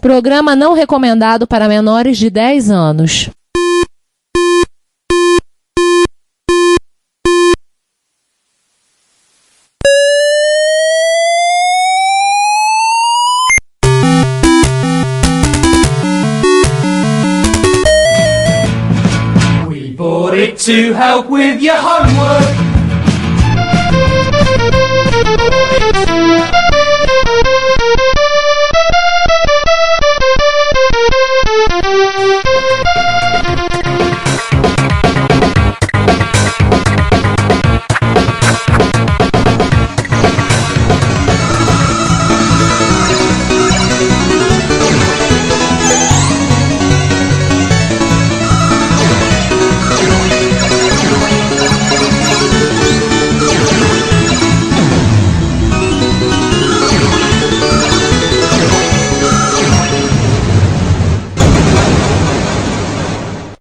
Programa não recomendado para menores de 10 anos. We bought it to help with your homework.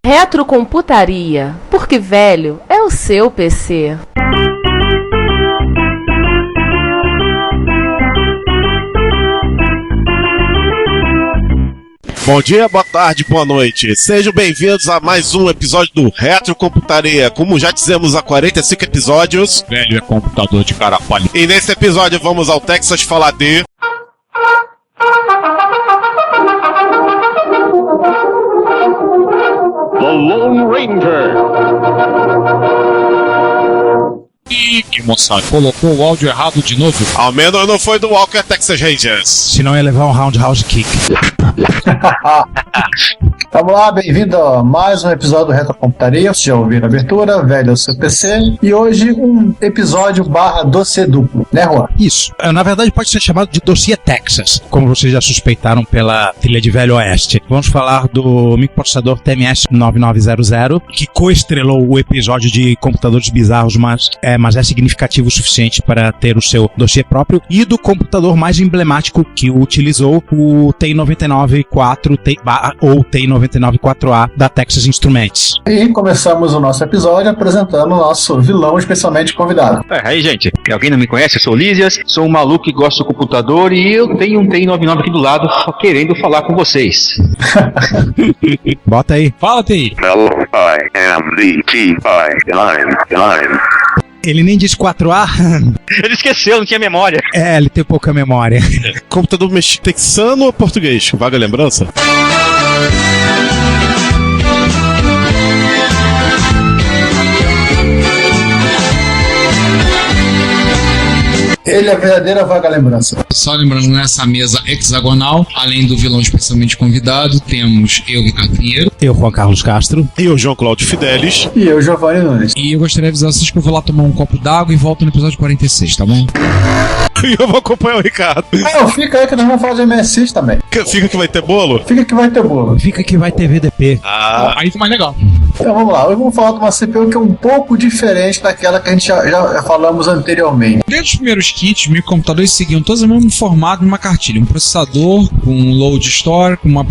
Retrocomputaria, porque velho é o seu PC. Bom dia, boa tarde, boa noite. Sejam bem-vindos a mais um episódio do Retrocomputaria. Como já dizemos há 45 episódios, velho é computador de cara palha. E nesse episódio vamos ao Texas falar de... The Lone Ranger. Ih, moçada, colocou o áudio errado de novo. Ao menos não foi do Walker Texas Rangers. Senão ia levar um roundhouse kick. Vamos lá, bem-vindo a mais um episódio do Retrocomputaria. Vocês já ouviram a abertura, velho é o seu PC. E hoje um episódio / dossiê duplo, né, Juan? Isso. Na verdade pode ser chamado de dossiê Texas, como vocês já suspeitaram pela trilha de Velho Oeste. Vamos falar do microprocessador TMS 9900, que coestrelou o episódio de computadores bizarros, mas é significativo o suficiente para ter o seu dossiê próprio, e do computador mais emblemático que o utilizou, o TI-99-4 ou TI-99-4A da Texas Instruments. E começamos o nosso episódio apresentando o nosso vilão especialmente convidado. Aí, gente, alguém não me conhece? Eu sou o Lísias, sou um maluco que gosta do computador e eu tenho um TI-99 aqui do lado só querendo falar com vocês. Bota aí. Fala, TI. Hello, I am the TI-99. Ele nem disse 4A. Ele esqueceu, não tinha memória. Ele tem pouca memória. Computador texano ou português? Vaga lembrança? Ele é a verdadeira vaga lembrança. Só lembrando, nessa mesa hexagonal, além do vilão especialmente convidado, temos eu, Ricardo Pinheiro. Eu, Juan Carlos Castro. E o João Cláudio Fidelis. E eu, Giovanni Nunes. E eu gostaria de avisar vocês que eu vou lá tomar um copo d'água e volto no episódio 46, tá bom? E eu vou acompanhar o Ricardo. Não, fica aí que nós vamos falar de MSX também. Fica que vai ter bolo? Fica que vai ter bolo. Fica que vai ter VDP. Aí tá mais legal. Então vamos lá, hoje vamos falar de uma CPU que é um pouco diferente daquela que a gente já falamos anteriormente. Desde os primeiros kits, microcomputadores seguiam todos o mesmo formato numa cartilha. Um processador com load store, com uma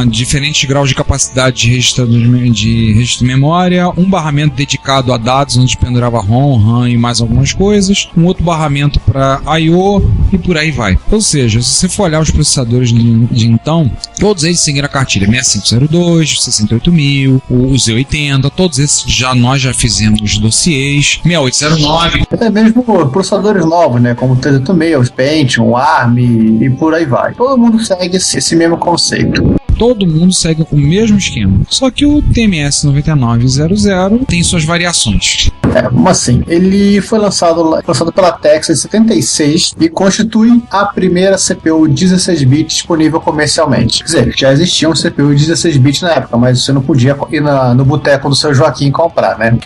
diferentes graus de capacidade de registro de memória, um barramento dedicado a dados, onde pendurava ROM, RAM e mais algumas coisas, um outro barramento para I/O e por aí vai. Ou seja, se você for olhar os processadores de então, todos eles seguiram a cartilha 6502, 68000, o Z80, todos esses nós já fizemos dossiês, 6809. Até mesmo processadores novos, né, como o 386, Pentium, ARM e por aí vai. Todo mundo segue esse mesmo conceito. Todo mundo segue com o mesmo esquema. Só que o TMS 9900 tem suas variações. Como assim? Ele foi lançado pela Texas em 76 e constitui a primeira CPU 16-bit disponível comercialmente. Quer dizer, já existia um CPU 16-bit na época, mas você não podia ir no boteco do seu Joaquim comprar, né?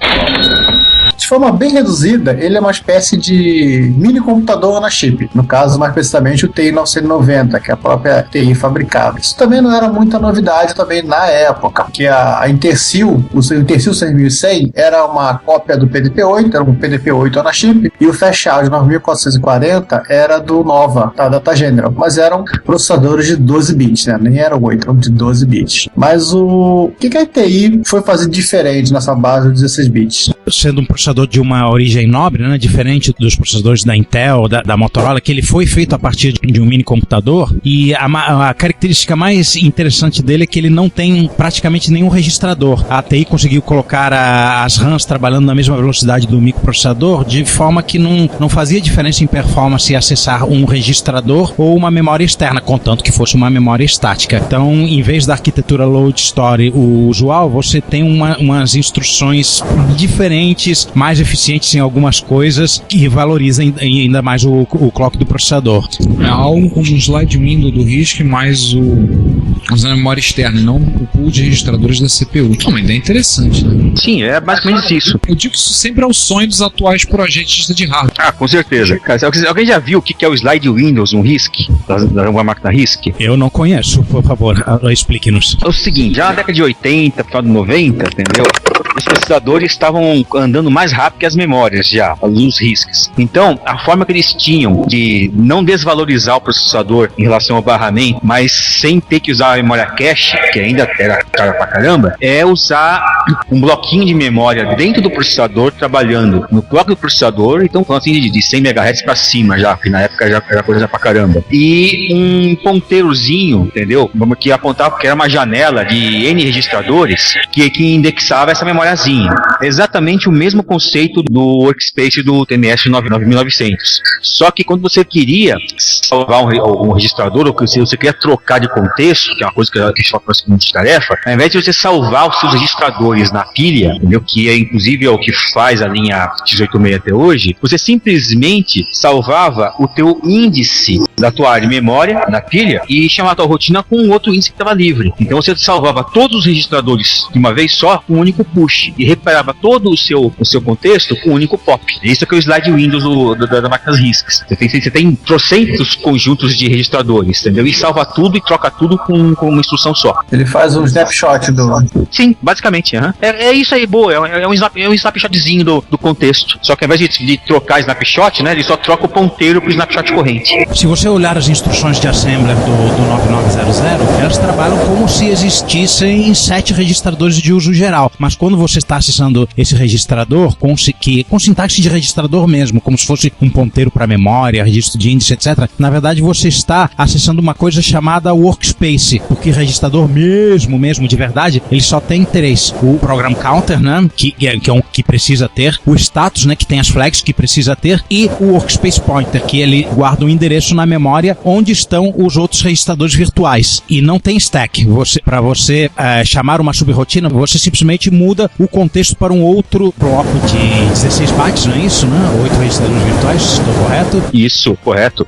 De forma bem reduzida, ele é uma espécie de mini computador na chip. No caso, mais precisamente, o TI-990, que a própria TI fabricava. Isso também não era muita novidade também na época, porque a Intersil, o Intersil 6100, era uma cópia do PDP-8, era um PDP-8 na chip, e o Flash-Out 9440 era do Nova, da Data General, mas eram processadores de 12 bits, né? Nem eram 8, eram de 12 bits. Mas o que a TI foi fazer diferente nessa base de 16 bits? Sendo um processador processador de uma origem nobre, né, diferente dos processadores da Intel, da Motorola, que ele foi feito a partir de um mini computador, e a característica mais interessante dele é que ele não tem praticamente nenhum registrador. A ATI conseguiu colocar as RAMs trabalhando na mesma velocidade do microprocessador, de forma que não fazia diferença em performance acessar um registrador ou uma memória externa, contanto que fosse uma memória estática. Então, em vez da arquitetura load store usual, você tem umas instruções diferentes, mais eficientes em algumas coisas, que valorizam ainda mais o clock do processador. É algo como um slide window do RISC mais usando a memória externa e não o pool de registradores da CPU. Uma ideia interessante, né? Sim, é basicamente isso. Eu digo que isso sempre é o sonho dos atuais projetistas de hardware. Ah, com certeza. Cara, alguém já viu o que é o slide Windows, um RISC? Uma máquina RISC? Eu não conheço, por favor, explique-nos. É o seguinte, já na década de 80, final de 90, entendeu? Os processadores estavam andando mais rápido que as memórias já, os RISCs. Então, a forma que eles tinham de não desvalorizar o processador em relação ao barramento, mas sem ter que usar a memória cache, que ainda era cara pra caramba, é usar um bloquinho de memória dentro do processador, trabalhando no clock do processador, então falando assim de 100 MHz pra cima já, que na época já era coisa pra caramba. E um ponteirozinho, entendeu? Que apontava que era uma janela de N registradores que indexava essa memóriazinha. Exatamente o mesmo conceito do workspace do TMS 9900. Só que quando você queria salvar um registrador, ou que você queria trocar de contexto, que é uma coisa que a gente fala para de tarefa, ao invés de você salvar os seus registradores na pilha, entendeu? Que é inclusive o que faz a linha x86 até hoje, você simplesmente salvava o teu índice da tua área de memória na pilha e chamava a tua rotina com um outro índice que estava livre. Então você salvava todos os registradores de uma vez só com um único push e recuperava todo o seu contexto com um único pop. Isso é que é o slide Windows da máquina RISC. Você tem trocentos conjuntos de registradores, entendeu? E salva tudo e troca tudo com uma instrução só. Ele faz um snapshot do... Sim, basicamente. É isso aí, boa. É um snapshotzinho do contexto. Só que ao invés de trocar snapshot, né, ele só troca o ponteiro pro snapshot corrente. Se você olhar as instruções de assembler do 9900, elas trabalham como se existissem 7 registradores de uso geral. Mas quando você está acessando esse registrador com sintaxe de registrador mesmo, como se fosse um ponteiro para memória, registro de índice, etc., na verdade você está acessando uma coisa chamada workspace, porque registrador mesmo de verdade, ele só tem 3. O program counter, né, que é um que precisa ter, o status, né, que tem as flags que precisa ter, e o workspace pointer, que ele guarda um endereço na memória onde estão os outros registradores virtuais. E não tem stack. Para você chamar uma subrotina, você simplesmente muda o contexto para um outro bloco de 16 bytes, não é isso, né? 8 registradores virtuais, estou correto? Isso, correto.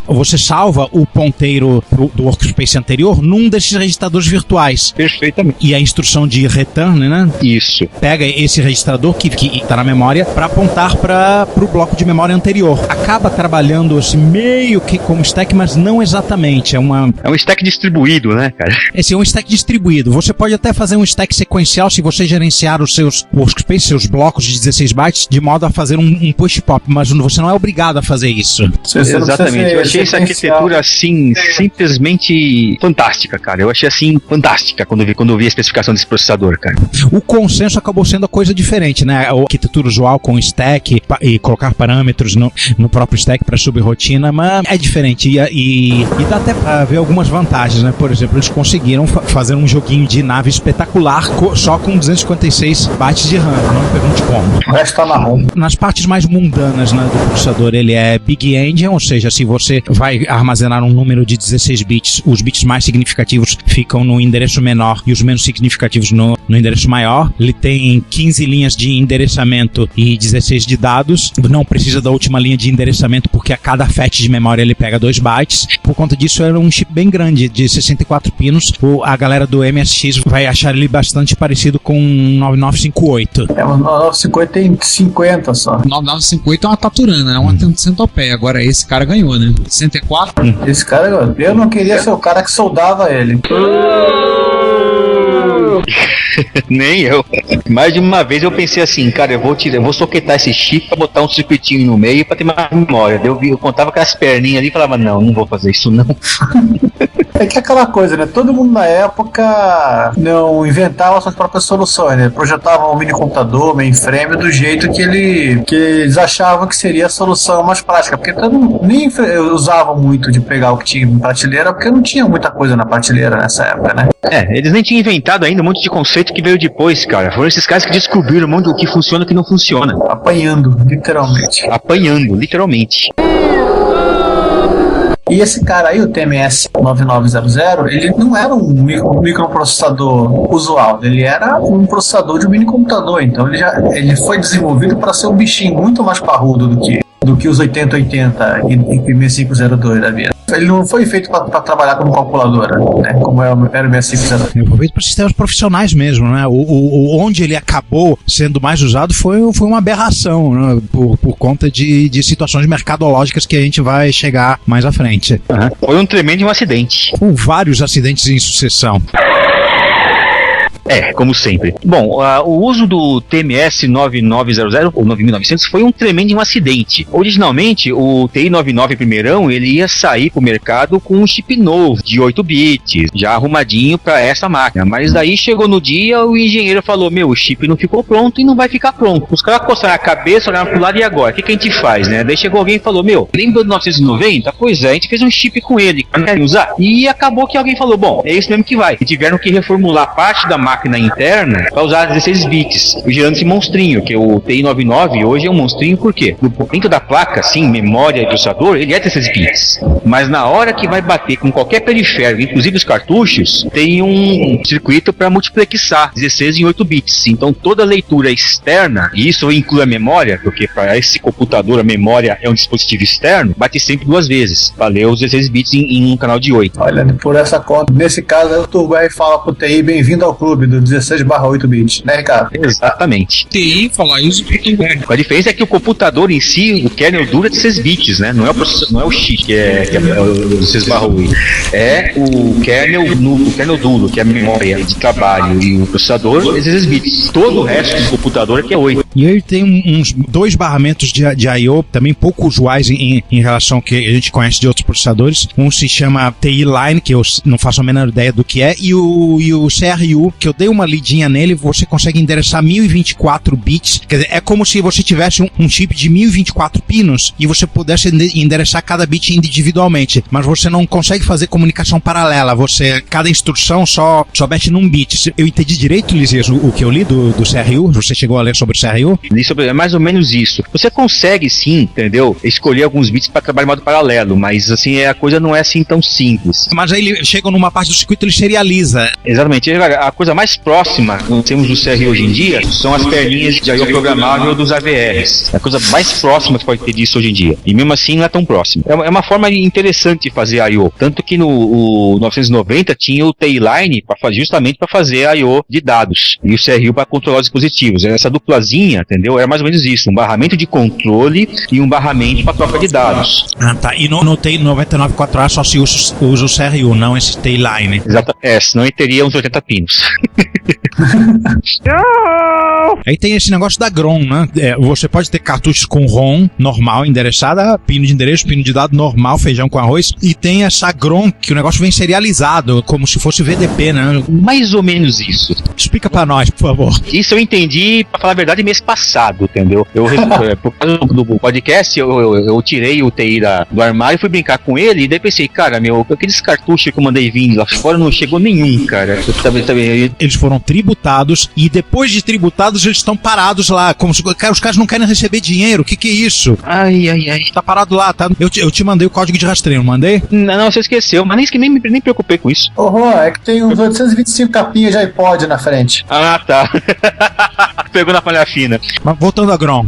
Você salva o ponteiro do workspace anterior num desses registradores virtuais. Perfeitamente. E a instrução de return, né? Isso. Pega esse registrador que está na memória para apontar para o bloco de memória anterior. Acaba trabalhando assim, meio que como stack, mas não exatamente. É um stack distribuído, né, cara? Esse é um stack distribuído. Você pode até fazer um stack sequencial se você gerenciar os seus workspace, seus blocos de 16 bytes, de modo a fazer um push pop, mas você não é obrigado a fazer isso. Exatamente. Eu achei essa arquitetura assim simplesmente fantástica, cara. Eu achei assim fantástica quando eu vi a especificação desse processador, cara. O consenso acabou sendo a coisa diferente, né? A arquitetura usual com stack e colocar parâmetros no próprio stack para subrotina, mas é diferente e dá até para ver algumas vantagens, né? Por exemplo, eles conseguiram fazer um joguinho de nave espetacular só com 256 bytes de RAM. Não me pergunte como. O resto tá na ROM. Nas partes mais mundanas, né, do processador, ele é Big Endian, ou seja, se você vai armazenar um número de 16 bits, os bits mais significativos ficam no endereço menor e os menos significativos no endereço maior. Ele tem 15 linhas de endereçamento e 16 de dados. Não precisa da última linha de endereçamento porque a cada FAT de memória ele pega 2 bytes. Por conta disso, era um chip bem grande, de 64 pinos. A galera do MSX vai achar ele bastante parecido com um 9958. O 9958 tem 50 só. O 9958 é uma taturana, é uma centopeia. Agora esse cara ganhou, né? 64? Esse cara, eu não queria ser o cara que soldava ele. Nem eu. Mais de uma vez eu pensei assim, cara, eu vou soquetar esse chip pra botar um circuitinho no meio pra ter mais memória. Eu contava com as perninhas ali e falava, não vou fazer isso não. É que é aquela coisa, né? Todo mundo na época não inventava suas próprias soluções, né? Projetavam um minicomputador, mainframe, do jeito que eles achavam que seria a solução mais prática, porque nem usavam muito de pegar o que tinha em prateleira, porque não tinha muita coisa na prateleira nessa época, né? Eles nem tinham inventado ainda um monte de conceito que veio depois, cara. Foram esses caras que descobriram um monte do que funciona e o que não funciona. Apanhando, literalmente. Apanhando, literalmente. E esse cara aí, o TMS 9900, ele não era um microprocessador usual, ele era um processador de um minicomputador, então ele foi desenvolvido para ser um bichinho muito mais parrudo do que os 8080 e 6502 da vida. Ele não foi feito para trabalhar como calculadora, né? Como era o 6502. Ele foi feito para sistemas profissionais mesmo, né? Onde ele acabou sendo mais usado foi uma aberração, né? Por conta de situações mercadológicas que a gente vai chegar mais à frente. Foi um tremendo acidente. Com vários acidentes em sucessão. Como sempre. Bom, o uso do TMS 9900 ou 9900 foi um tremendo acidente. Originalmente, o TI 99 primeirão, ele ia sair pro mercado com um chip novo, de 8 bits, já arrumadinho para essa máquina. Mas daí chegou no dia, o engenheiro falou, o chip não ficou pronto e não vai ficar pronto. Os caras coçaram a cabeça, olharam pro lado, e agora? O que a gente faz, né? Daí chegou alguém e falou, lembra do 990? Pois é, a gente fez um chip com ele, não querem usar? E acabou que alguém falou, é isso mesmo que vai. E tiveram que reformular parte da máquina interna para usar 16 bits, gerando esse monstrinho, que o TI-99 hoje é um monstrinho, por quê? Dentro da placa, sim, memória e processador, ele é 16 bits, mas na hora que vai bater com qualquer periférico, inclusive os cartuchos, tem um circuito para multiplexar 16 em 8 bits, então toda leitura externa, e isso inclui a memória, porque para esse computador a memória é um dispositivo externo, bate sempre 2 vezes, para ler os 16 bits em um canal de 8. Olha, por essa conta, nesse caso aí o Turbo R fala pro TI, bem-vindo ao clube do 16/8 bits, né, Ricardo? Exatamente. TI, falar isso, a diferença é que o computador em si, o kernel duro é 16 bits, né? Não é o chip que é o 16/8. É o kernel duro, que é a memória de trabalho, e o processador é 16 bits. Todo o resto do computador é que é 8. E ele tem uns 2 barramentos de I/O também pouco usuais em relação ao que a gente conhece de outros processadores. Um se chama TI Line, que eu não faço a menor ideia do que é, e o CRU, que eu dei uma lidinha nele, você consegue endereçar 1024 bits. Quer dizer, é como se você tivesse um chip de 1024 pinos e você pudesse endereçar cada bit individualmente, mas você não consegue fazer comunicação paralela. Cada instrução só mete num bit. Eu entendi direito, Lisias, o que eu li do CRU? Você chegou a ler sobre o CRU? É mais ou menos isso. Você consegue sim, entendeu? Escolher alguns bits para trabalhar em modo paralelo, mas assim, a coisa não é assim tão simples. Mas aí ele chega numa parte do circuito, ele serializa. Exatamente. A coisa mais próxima, nós temos do CRU hoje em dia, são as perninhas de I/O programável dos AVRs. É a coisa mais próxima que pode ter disso hoje em dia. E mesmo assim não é tão próximo. É uma forma interessante de fazer I/O. Tanto que no 990 tinha o TI-Line justamente para fazer I/O de dados. E o CRU para controlar os dispositivos. Essa duplazinha, entendeu? Era mais ou menos isso. Um barramento de controle e um barramento para troca de dados. Tá. E no TI 994A só se usa o CRU, não esse TI-Line. Exato. Senão ele teria uns 80 pinos. Aí tem esse negócio da GROM, né? Você pode ter cartuchos com ROM normal, endereçada, pino de endereço, pino de dado normal, feijão com arroz, e tem essa GROM que o negócio vem serializado, como se fosse VDP, né? Mais ou menos isso. Explica pra nós, por favor. Isso eu entendi, pra falar a verdade, mês passado, entendeu? Por causa do podcast, eu tirei o TI do armário, fui brincar com ele, e daí pensei, cara, aqueles cartuchos que eu mandei vir lá fora não chegou nenhum, cara. Eles foram tributados, e depois de tributados eles estão parados lá, como se os caras não querem receber dinheiro. O que é isso? Ai. Tá parado lá, tá? Eu te mandei o código de rastreio, não mandei? Não, você esqueceu, mas nem me preocupei com isso. É que tem uns 825 capinhas de iPod na frente. Ah, tá. Pegou na palha fina. Mas voltando a GROM,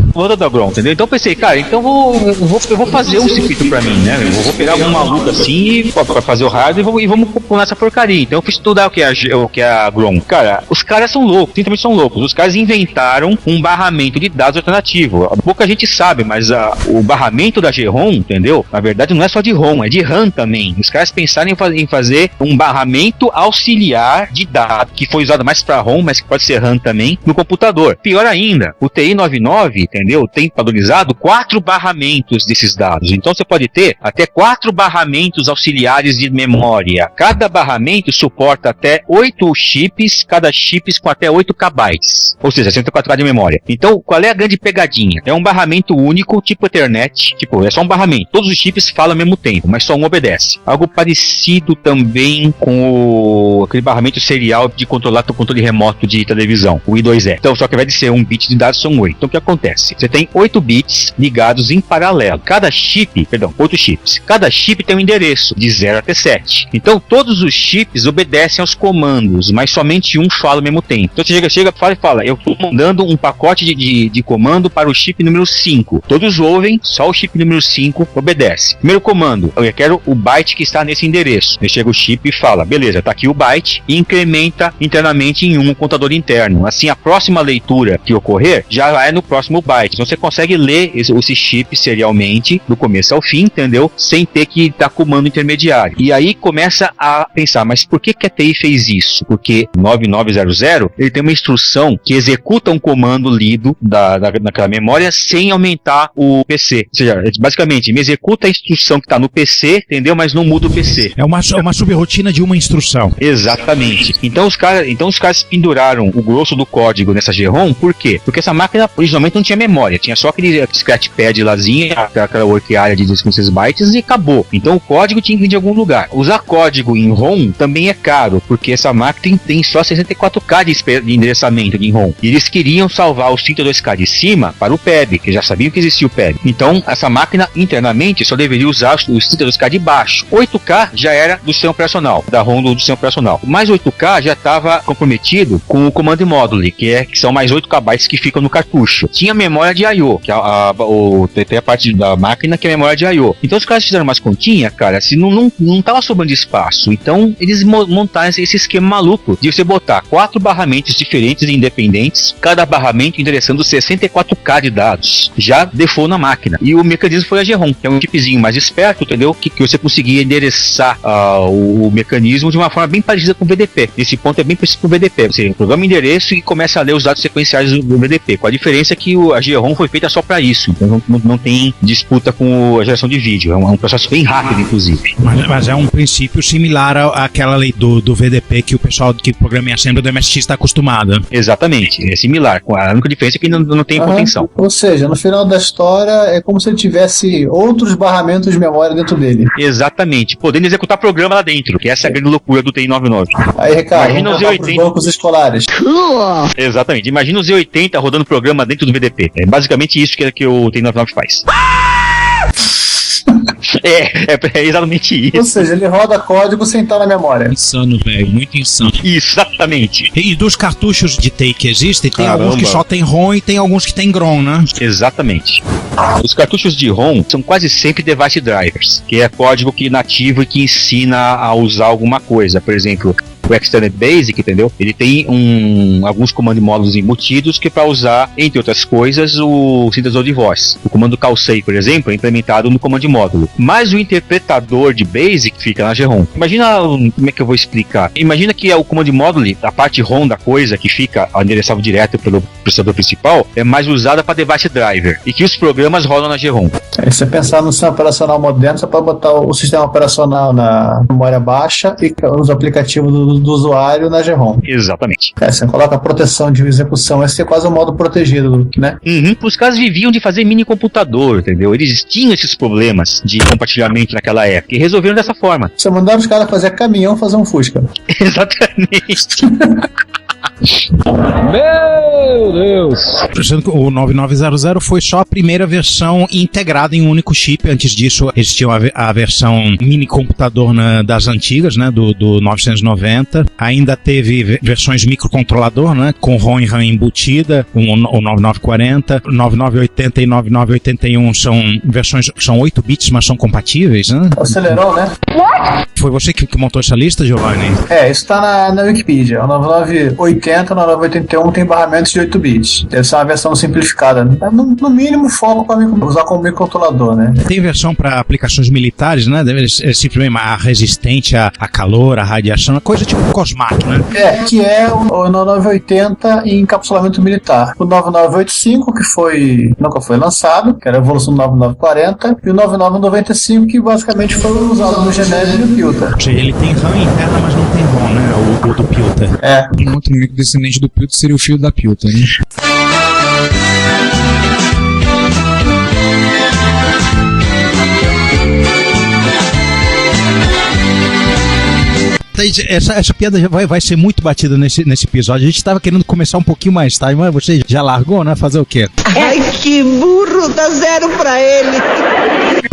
entendeu? Então eu pensei, cara, então eu vou fazer um circuito pra mim, né? Eu vou pegar um maluco assim pra fazer o hardware e vamos pôr nessa porcaria. Então eu fui estudar o que é a GROM. Cara, os caras são loucos, simplesmente são loucos. Os caras inventaram um barramento de dados alternativo. Pouca gente sabe, mas o barramento da GROM, entendeu? Na verdade não é só de ROM, é de RAM também. Os caras pensaram em fazer um barramento auxiliar de dados, que foi usado mais para ROM, mas que pode ser RAM também, no computador. Pior ainda, o TI-99, entendeu? Tem padronizado 4 barramentos desses dados. Então você pode ter até 4 barramentos auxiliares de memória. Cada barramento suporta até 8 chips, cada chips com até 8 KB. Ou seja, 64 KB de memória. Então, qual é a grande pegadinha? É um barramento único, tipo Ethernet. Tipo, é só um barramento. Todos os chips falam ao mesmo tempo, mas só um obedece. Algo parecido também com aquele barramento serial de controlar o controle remoto de televisão, o I2E. Então, só que ao invés de ser um bit de dados, são 8. Então, o que acontece? Você tem 8 bits ligados em paralelo. 8 chips. Cada chip tem um endereço de 0 até 7. Então, todos os chips obedecem aos comandos, mas somente um fala ao mesmo tempo. Então, você chega e fala, eu estou mandando um pacote de comando para o chip número 5. Todos ouvem, só o chip número 5 obedece. Primeiro comando, eu quero o byte que está nesse endereço. Aí chega o chip e fala, beleza, tá aqui o byte, e incrementa internamente em um contador interno. Assim, a próxima leitura que ocorrer já é no próximo byte. Então, você consegue ler esse chip serialmente, do começo ao fim, entendeu? Sem ter que dar comando intermediário. E aí começa a pensar, mas por que a TI fez isso? Porque 9900, ele tem uma instrução que executa um comando lido naquela memória sem aumentar o PC. Ou seja, basicamente, me executa a instrução que está no PC, entendeu? Mas não muda o PC. É uma subrotina de uma instrução. Exatamente. Então os caras penduraram o grosso do código nessa GROM, por quê? Porque essa máquina originalmente não tinha memória, tinha só aquele scratchpad lázinho, aquela work area de 256 bytes e acabou. Então o código tinha que vir de algum lugar. Usar código em ROM também é caro, porque essa máquina tem só 64K de endereçamento de ROM. E eles queriam salvar os 32K de cima para o PEB, que já sabiam que existia o PEB. Então essa máquina internamente só deveria usar os 32K de baixo. 8K já era do sistema operacional, da ROM do sistema operacional. Mais 8K já estava comprometido com o comando módulo, que são mais 8 KB que ficam no cartucho. Tinha memória de I/O, que tem a parte da máquina que é memória de I/O. Então os caras fizeram umas continhas, cara, assim, não tava sobrando espaço. Então eles montaram esse esquema maluco de você botar 4 barramentos diferentes e independentes, cada barramento endereçando 64K de dados. Já default na máquina. E o mecanismo foi a GROM, que é um chipzinho mais esperto, entendeu? Que você conseguia endereçar o mecanismo de uma forma bem parecida com o VDP. Esse ponto é bem parecido com o VDP. Você programa o endereço e começa a ler os dados sequenciais do VDP. Com a diferença que a GROM foi feita só para isso. Então não tem disputa com a geração de vídeo. É um processo bem rápido, inclusive. Mas é um princípio similar àquela lei do VDP que o pessoal que programa em Assembly do MSX está acostumado. Exatamente. É similar. A única diferença é que não tem contenção. Ou seja, no final da história é como se ele tivesse outros barramentos de memória dentro dele. Exatamente. Podendo executar programa lá dentro, que essa é a grande loucura do TI-99. Aí, Ricardo, imagina os Z80 bancos escolares. Exatamente. Imagina o Z80 rodando programa dentro do VDP. É basicamente isso que o TI-99 faz. É exatamente isso. Ou seja, ele roda código sem estar na memória. Insano, velho. Muito insano. Exatamente. E dos cartuchos de TI que existem, tem Caramba. alguns que só tem ROM e tem alguns que tem GROM, né? Exatamente. Os cartuchos de ROM são quase sempre device drivers, que é código que nativo e que ensina a usar alguma coisa. Por exemplo, o Extended Basic, entendeu? Ele tem alguns comandos e módulos embutidos que é para usar, entre outras coisas, o sintetizador de voz. O comando calsei, por exemplo, é implementado no comando de módulo. Mas o interpretador de Basic fica na GROM. Imagina, como é que eu vou explicar? Imagina que o comando de módulo, a parte ROM da coisa, que fica endereçável direto pelo processador principal, é mais usada para device driver. E que os programas rodam na GROM. Se você pensar no sistema operacional moderno, você pode botar o sistema operacional na memória baixa e os aplicativos do usuário na GROM. Exatamente. Você coloca a proteção de execução, esse é quase um modo protegido, né? Os caras viviam de fazer mini computador, entendeu? Eles tinham esses problemas de compartilhamento naquela época e resolveram dessa forma. Você mandava os caras fazer caminhão, fazer um Fusca. Exatamente. Meu Deus! O 9900 foi só a primeira versão integrada em um único chip. Antes disso, existia a versão mini computador das antigas, né, do 990. Ainda teve versões microcontrolador, né, com ROM e RAM embutida, o 9940. 9980 e 9981 são 8 bits, mas são compatíveis, né? Acelerou, né? Foi você que montou essa lista, Giovanni? Isso tá na Wikipedia. O 9980 e o 9981 tem barramentos de 8 bits. Deve ser uma versão simplificada. No mínimo, foco para usar como microcontrolador, né? Tem versão para aplicações militares, né? Deve ser simplesmente mais resistente a calor, a radiação, coisa tipo Cosmac, né? Que é o 9980 em encapsulamento militar. O 9985, que nunca foi lançado, que era a evolução do 9940, e o 9995, que basicamente foi usado no Geneve e no Pilter. Ou seja, ele tem RAM interna, mas não tem ROM, né? O do Pilter. Um outro único descendente do Pilter seria o filho da Pilter, né? Essa piada vai ser muito batida nesse episódio. A gente tava querendo começar um pouquinho mais tarde, mas você já largou, né? Fazer o quê? Ai, que burro! Dá 0 pra ele!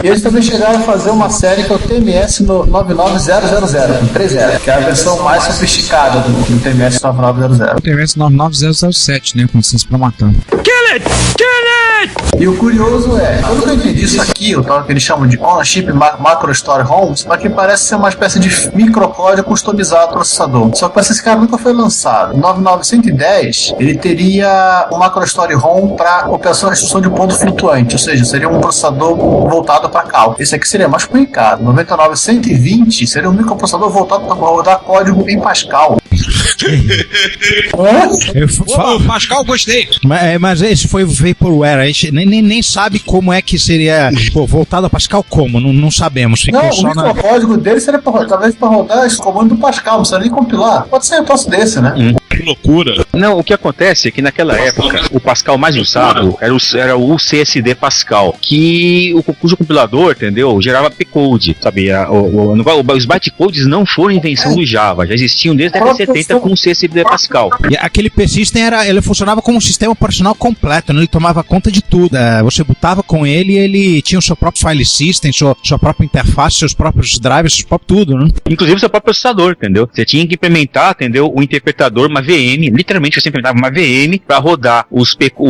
E eles também chegaram a fazer uma série que é o TMS no 99000, com 3.0, que é a versão mais sofisticada do TMS 9900. O TMS 99007, né? Com licença pra matar. Kill it! E o curioso é, pelo que eu entendi, isso aqui, o tal que eles chamam de On-Chip Macro Story ROM, só que parece ser uma espécie de microcódigo customizado do processador. Só que esse cara nunca foi lançado. O 9910, ele teria um Macro Story ROM para operação de instrução de ponto flutuante, ou seja, seria um processador voltado para cal. Esse aqui seria mais complicado. 99120 seria um microprocessador voltado para rodar código em Pascal. Pascal, gostei. Mas esse foi Vaporware. A gente nem sabe como é que seria voltado a Pascal como. Não sabemos. Ficou não, só o microcódigo dele seria talvez para rodar esse comando do Pascal, não precisa nem compilar. Pode ser um troço desse, né? Que loucura. Não, o que acontece é que naquela época o Pascal mais usado era o CSD Pascal, cujo compilador, entendeu, gerava P-Code, sabe? Os bytecodes não foram invenção do Java, já existiam desde a década de 70 com o CSD Pascal. E aquele P-System ele funcionava como um sistema operacional completo, né? Ele tomava conta de tudo. Você botava com ele e ele tinha o seu próprio file system, sua própria interface, seus próprios drivers, seu próprio tudo, né? Inclusive o seu próprio processador, entendeu? Você tinha que implementar, entendeu, o interpretador, uma VM, literalmente você implementava uma VM para rodar o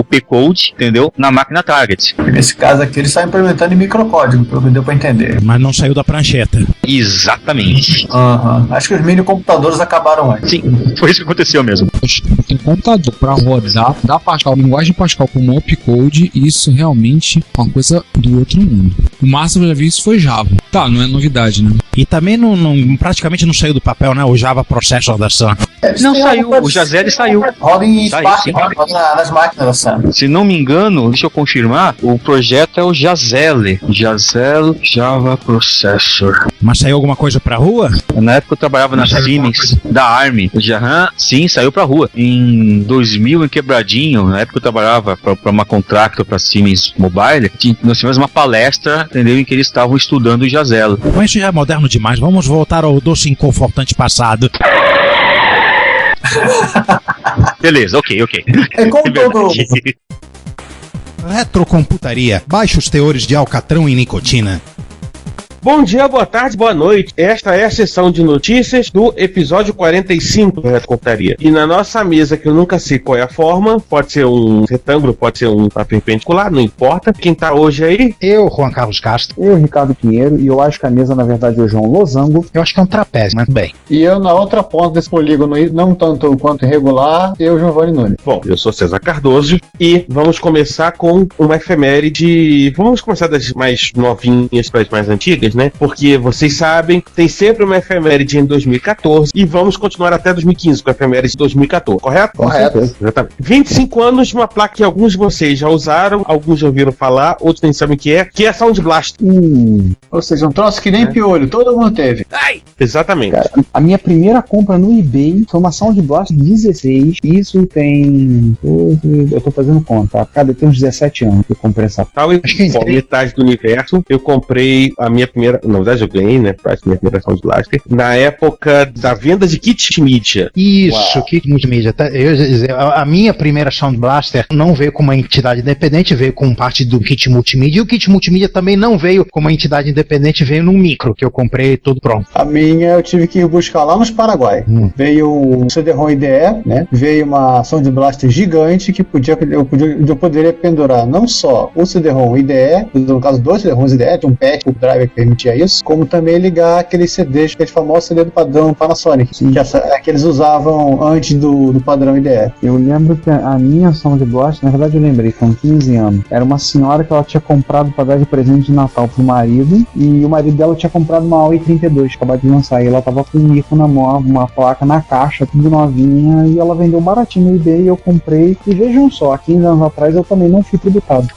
P-Code, entendeu, na máquina target. Nesse caso aqui ele está implementando em microcódigo, pelo que deu para entender. Mas não saiu da prancheta. Exatamente. Acho que os mini computadores acabaram antes. Sim, foi isso que aconteceu mesmo. Tem computador para rodar da Pascal, linguagem Pascal como opcode, e isso realmente é uma coisa do outro mundo. O máximo que eu já vi isso foi Java. Tá, não é novidade, né? E também praticamente não saiu do papel, né? O Java Processor da Sun. Não saiu, o Jazelle saiu. Roda em Spark, roda nas máquinas da Sun. Se não me engano, deixa eu confirmar, o projeto é o Jazelle Java Processor. Mas saiu alguma coisa pra rua? Na época eu trabalhava na Siemens, da Army. Sim, saiu pra rua. Em 2000, em Quebradinho, na época eu trabalhava pra uma contractor pra Siemens Mobile, nós tivemos uma palestra, entendeu, em que eles estavam estudando o Jazelle. Mas isso já é moderno demais. Vamos voltar ao doce inconfortante passado. Beleza, ok. É como todo... Retrocomputaria. Baixos teores de alcatrão e nicotina. Bom dia, boa tarde, boa noite. Esta é a sessão de notícias do episódio 45 do Retrocomputaria. E na nossa mesa, que eu nunca sei qual é a forma, pode ser um retângulo, pode ser um perpendicular, não importa. Quem tá hoje aí? Eu, Juan Carlos Castro. Eu, Ricardo Pinheiro. E eu acho que a mesa, na verdade, hoje é um losango. Eu acho que é um trapézio, mas bem. E eu, na outra ponta desse polígono, não tanto quanto irregular, eu, Giovanni Nunes. Bom, eu sou César Cardoso e vamos começar com uma efeméride. Vamos começar das mais novinhas para as mais antigas, né? Porque vocês sabem, tem sempre uma efeméride em 2014 e vamos continuar até 2015 com a efeméride de 2014, correto? Correto. Exatamente. 25 anos de uma placa que alguns de vocês já usaram, alguns já ouviram falar, outros nem sabem o que é Sound Blaster. Ou seja, um troço que nem piolho, todo mundo teve. Ai! Exatamente. Cara, a minha primeira compra no eBay foi uma Sound Blaster 16, isso tem... eu tô fazendo conta, cara, tem uns 17 anos que eu comprei essa... Acho que metade do universo, eu comprei a minha primeira... Na verdade eu ganhei, né, pra minha primeira Sound Blaster, na época da venda de kit multimídia. Isso, kit multimídia. Eu ia dizer, a minha primeira Sound Blaster não veio com uma entidade independente, veio com parte do kit multimídia, e o kit multimídia também não veio com uma entidade independente, veio num micro, que eu comprei tudo pronto. A minha eu tive que ir buscar lá nos Paraguai. Veio o CD-ROM IDE, né, veio uma Sound Blaster gigante que eu poderia pendurar não só o CD-ROM IDE, no caso dois CD-ROMs IDE, de um patch, o driver que permitia isso, como também ligar aqueles CDs, aquele famoso CD do padrão Panasonic, que eles usavam antes do padrão IDE. Eu lembro que a minha Sound Blaster, na verdade eu lembrei, com 15 anos, era uma senhora que ela tinha comprado para dar de presente de Natal pro marido, e o marido dela tinha comprado uma Aoi 32, acabado de lançar, e ela tava com um mico na mão, uma placa na caixa, tudo novinha, e ela vendeu baratinho no eBay, eu comprei, e vejam só, há 15 anos atrás eu também não fui tributado.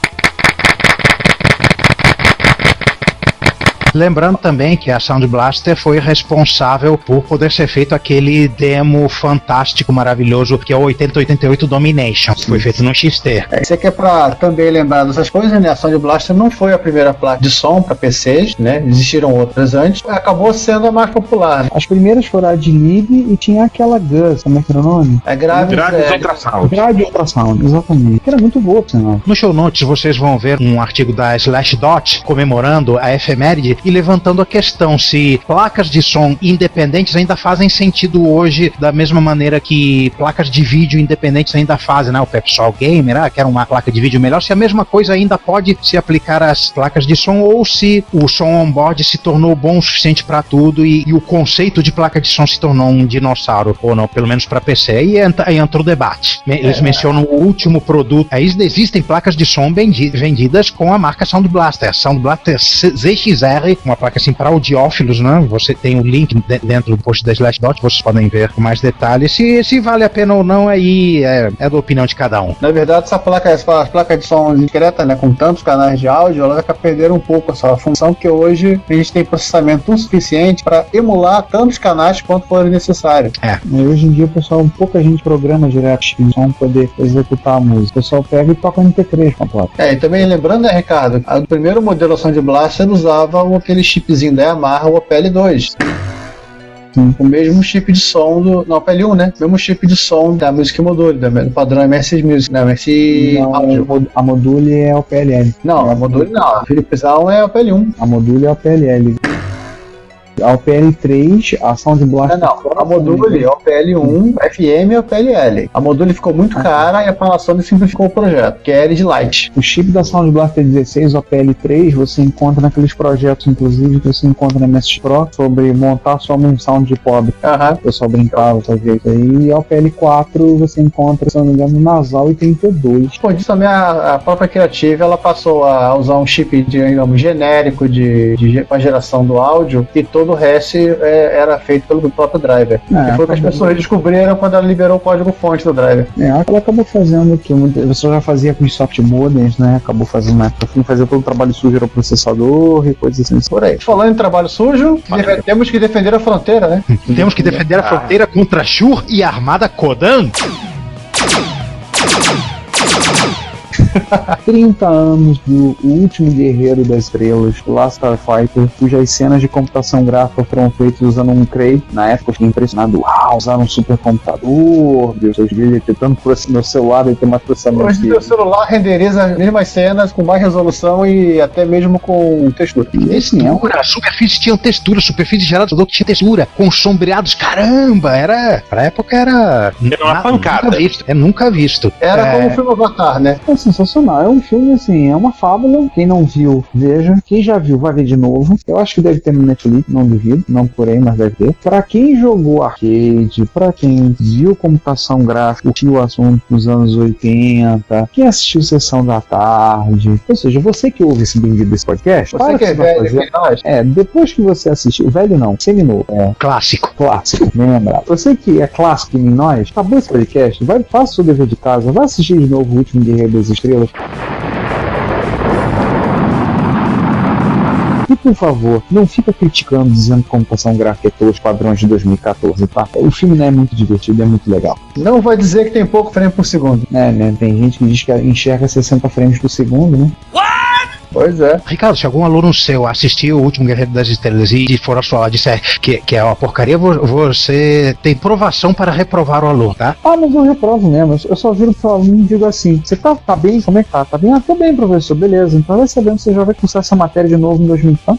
Lembrando também que a Sound Blaster foi responsável por poder ser feito aquele demo fantástico, maravilhoso, que é o 8088 Domination, que foi feito no XT. Isso aqui é pra também lembrar dessas coisas, né? A Sound Blaster não foi a primeira placa de som para PCs, né? Existiram outras antes, acabou sendo a mais popular. As primeiras foram a de League e tinha aquela Gus, como é que era o nome? A Graves Ultrasound. Graves Ultrasound, exatamente. Que era muito boa, por sinal. No show notes vocês vão ver um artigo da Slashdot comemorando a efeméride e levantando a questão se placas de som independentes ainda fazem sentido hoje da mesma maneira que placas de vídeo independentes ainda fazem, né? O Pepsol Gamer, que era uma placa de vídeo melhor, se a mesma coisa ainda pode se aplicar às placas de som ou se o som on-board se tornou bom o suficiente para tudo e o conceito de placa de som se tornou um dinossauro, ou não, pelo menos para PC. Aí entra o debate. Eles mencionam o último produto. Aí existem placas de som vendidas com a marca Sound Blaster. Sound Blaster ZXR, uma placa assim para audiófilos, né? Você tem o link dentro do post da Slashdot, vocês podem ver com mais detalhes. Se vale a pena ou não, aí é da opinião de cada um. Na verdade, essa placa de som discreta, né, com tantos canais de áudio, ela vai perder um pouco a sua função, porque hoje a gente tem processamento suficiente para emular tantos canais quanto forem necessários. Hoje em dia, pouca gente programa direto de som para poder executar a música. O pessoal pega e toca no MP3 com a placa. E também lembrando, né, Ricardo, o primeiro modelo de Sound Blaster usava aquele chipzinho da Yamaha, o OPL2. O mesmo chip de som do PL1, né? O mesmo chip de som da Music Module, do padrão MS Music, da MS Audio. A Module é o PLL. Não, a Module não. A Philipsão é o PL1. A Module é o PLL. A PL3, a Sound Blaster... Não, a Module é o PL1, FM é o PLL. A Module ficou muito cara e a Panasonic simplificou o projeto, que é L de Light. O chip da Sound Blaster 16, o PL3, você encontra naqueles projetos, inclusive, que você encontra na MS Pro, sobre montar só um sound de pobre. O pessoal brincava, fazia isso aí. E a PL4 você encontra, se não me engano, no Nasal e 32. Por isso também a própria Creative, ela passou a usar um chip, digamos, genérico para a geração do áudio, e todo o resto era feito pelo próprio driver. Que foi o que as pessoas descobriram quando ela liberou o código-fonte do driver. Ela acabou fazendo o que o pessoal já fazia com os soft modems, né? Acabou fazendo mais pra fim, fazer todo o trabalho sujo era o processador e coisas assim. Por aí. Falando em trabalho sujo, temos que defender a fronteira, né? Temos que defender a fronteira contra Shure e a armada Kodan. 30 anos do Último Guerreiro das Estrelas, Last Starfighter, cujas cenas de computação gráfica foram feitas usando um Cray. Na época eu fiquei impressionado. Usaram um supercomputador, Deus, eu devia ter tanto meu celular e ter mais processamento. Hoje meu celular renderiza as mesmas cenas com mais resolução e até mesmo com textura. Textura, superfície tinha textura, superfície gerada que tinha textura, com sombreados, caramba, pra época era uma pancada. Nunca visto. Era como o filme Avatar, né? É sensacional, é um filme assim, é uma fábula. Quem não viu, veja. Quem já viu, vai ver de novo. Eu acho que deve ter no Netflix, não duvido, não por aí, mas deve ter. Pra quem jogou arcade, pra quem viu computação gráfica, viu o assunto nos anos 80, quem assistiu Sessão da Tarde, ou seja, você que ouve esse bem-vindo desse podcast, você que é velho, depois que você assistiu, velho não, seminovo, clássico, bem lembrado. Você que é clássico em nós, acabou esse podcast, faça o seu dever de casa, vai assistir de novo o Último Guerreiro das Estrelas. E por favor, não fica criticando, dizendo que computação gráfica é os padrões de 2014, tá? O filme não é muito divertido, é muito legal. Não vai dizer que tem pouco frame por segundo. Né? Tem gente que diz que enxerga 60 frames por segundo, né? Pois é. Ricardo, se algum aluno seu assistiu O Último Guerreiro das Estrelas e for a sua aula disser que é uma porcaria, você tem provação para reprovar o aluno, tá? Mas eu reprovo mesmo. Eu só viro pro aluno e digo assim: você tá bem? Como é que tá? Tá bem? Tô bem, professor, beleza. Então vai sabendo que você já vai cursar essa matéria de novo em 2020.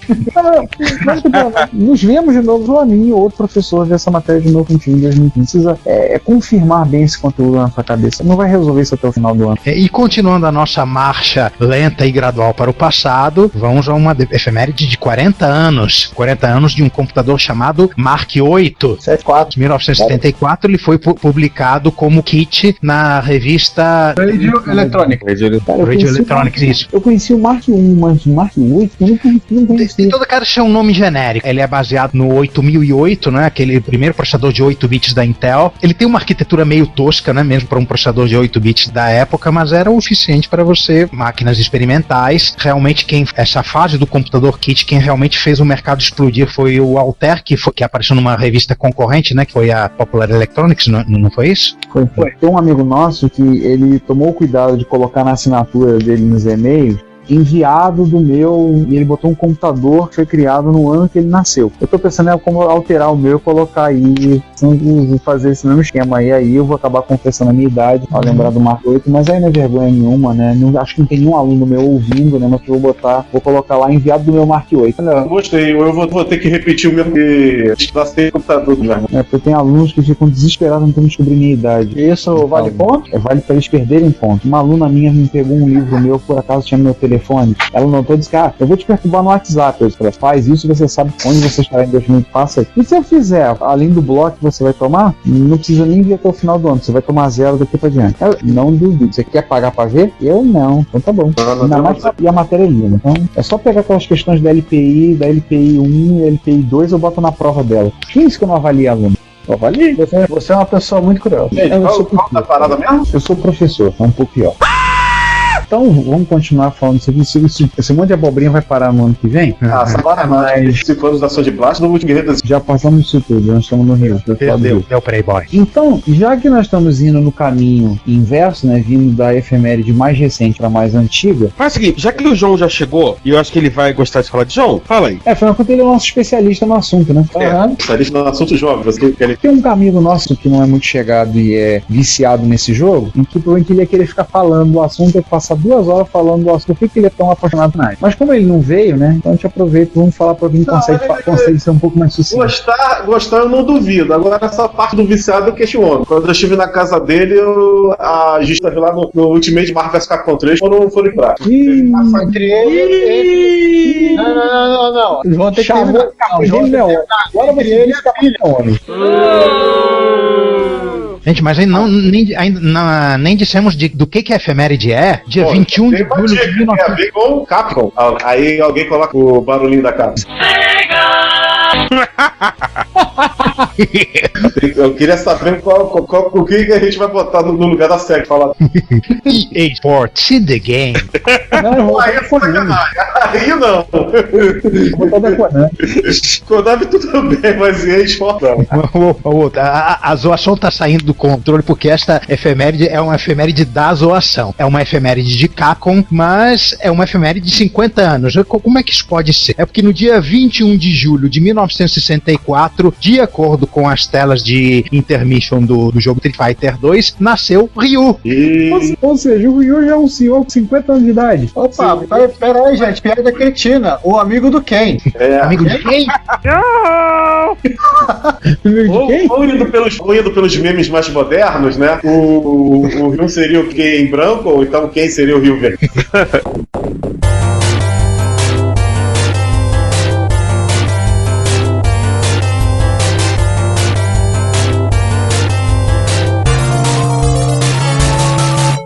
Nos vemos de novo, ou a mim ou outro professor ver essa matéria de novo contigo em 2020. Precisa confirmar bem esse conteúdo na sua cabeça. Não vai resolver isso até o final do ano. E continuando a nossa marcha lenta e gradual para o passado, vamos a uma efeméride de 40 anos. 40 anos de um computador chamado Mark VIII. 74. Em 1974 ele foi publicado como kit na revista Radio Electronic. Radio Electronics, isso. Eu conheci o Mark I, mas o Mark VIII eu não conheci. Em todo caso, isso é um nome genérico. Ele é baseado no 8008, né? Aquele primeiro processador de 8 bits da Intel. Ele tem uma arquitetura meio tosca, né? Mesmo para um processador de 8 bits da época, mas era o suficiente para você, máquinas experimentais. Realmente, essa fase do computador kit, quem realmente fez o mercado explodir foi o Altair, que apareceu numa revista concorrente, né? Que foi a Popular Electronics, não foi isso? Foi. Tem um amigo nosso que ele tomou cuidado de colocar na assinatura dele nos e-mails enviado do meu, e ele botou um computador que foi criado no ano que ele nasceu. Eu tô pensando em como alterar o meu e colocar aí, fazer esse mesmo esquema aí eu vou acabar confessando a minha idade, ao lembrar do Mark VIII, mas aí não é vergonha nenhuma, né? Acho que não tem nenhum aluno meu ouvindo, né? Mas eu vou colocar lá enviado do meu Mark VIII. Olha, gostei, eu vou ter que repetir o meu, porque estudar computador, né? Porque tem alunos que ficam desesperados não tentando descobrir minha idade. Isso vale ponto? Vale pra eles perderem ponto. Uma aluna minha me pegou um livro meu, por acaso tinha meu telefone. Ela notou e disse: eu vou te perturbar no WhatsApp. Eu falei: faz isso, você sabe onde você estará em 2000, faça isso. E se eu fizer, além do bloco que você vai tomar, não precisa nem vir até o final do ano, você vai tomar 0 daqui pra diante. Ela: não duvido. Você quer pagar pra ver? Eu não. Então tá bom. Ainda mais e a matéria é linda. Então é só pegar aquelas questões da LPI 1 e LPI 2, eu boto na prova dela. Que isso que eu não avalio aluno? Avali. Você é uma pessoa muito curiosa. Qual da parada mesmo? Eu sou professor, é um pouco pior. Então, vamos continuar falando esse monte de abobrinha vai parar no ano que vem? Mas se for usação de plástico, no último guerreiro já passamos isso tudo, nós estamos no Rio. Deu Playboy. Então, já que nós estamos indo no caminho inverso, né, vindo da efeméride mais recente para mais antiga. Faz o seguinte, já que o João já chegou, e eu acho que ele vai gostar de falar de João, fala aí. Afinal de contas, ele é o nosso especialista no assunto, né? Especialista no assunto jovem. Tem um amigo nosso que não é muito chegado e é viciado nesse jogo, em que provavelmente ele ia querer ficar falando do assunto e passar 2 horas falando do assunto, por que ele é tão apaixonado por nós. Mas como ele não veio, né? Então a gente aproveita, vamos falar para quem consegue ser um pouco mais sucinto. Gostar eu não duvido. Agora essa parte do viciado eu questiono. Quando eu estive na casa dele, a gente estava lá no Ultimate Marvel vs Capcom 3, foram em prato. Entre ele. Não. Eles vão ter que terminar. Agora você ele fica Gente, mas ainda nem dissemos do que a efeméride é. Dia 21 de julho de 1900. Tem a ver com Capcom. Aí alguém coloca o barulhinho da Capcom. Eu queria saber o que a gente vai botar no lugar da SEGA. EA Sports in the game. Aí não. Konami tudo bem, mas EA Sports não. A zoação tá saindo do controle porque esta efeméride é uma efeméride da zoação. É uma efeméride de Capcom, mas é uma efeméride de 50 anos. Como é que isso pode ser? É porque no dia 21 de julho de 1964, de acordo com as telas de intermission do jogo Street Fighter 2, nasceu Ryu. Ou seja, o Ryu já é um senhor com 50 anos de idade. Opa, pera aí, gente, piada cretina. O amigo do Ken. Amigo de quem? Ou indo pelos memes mais modernos, né? O Ryu seria o Ken branco, ou então quem seria o Ryu verde?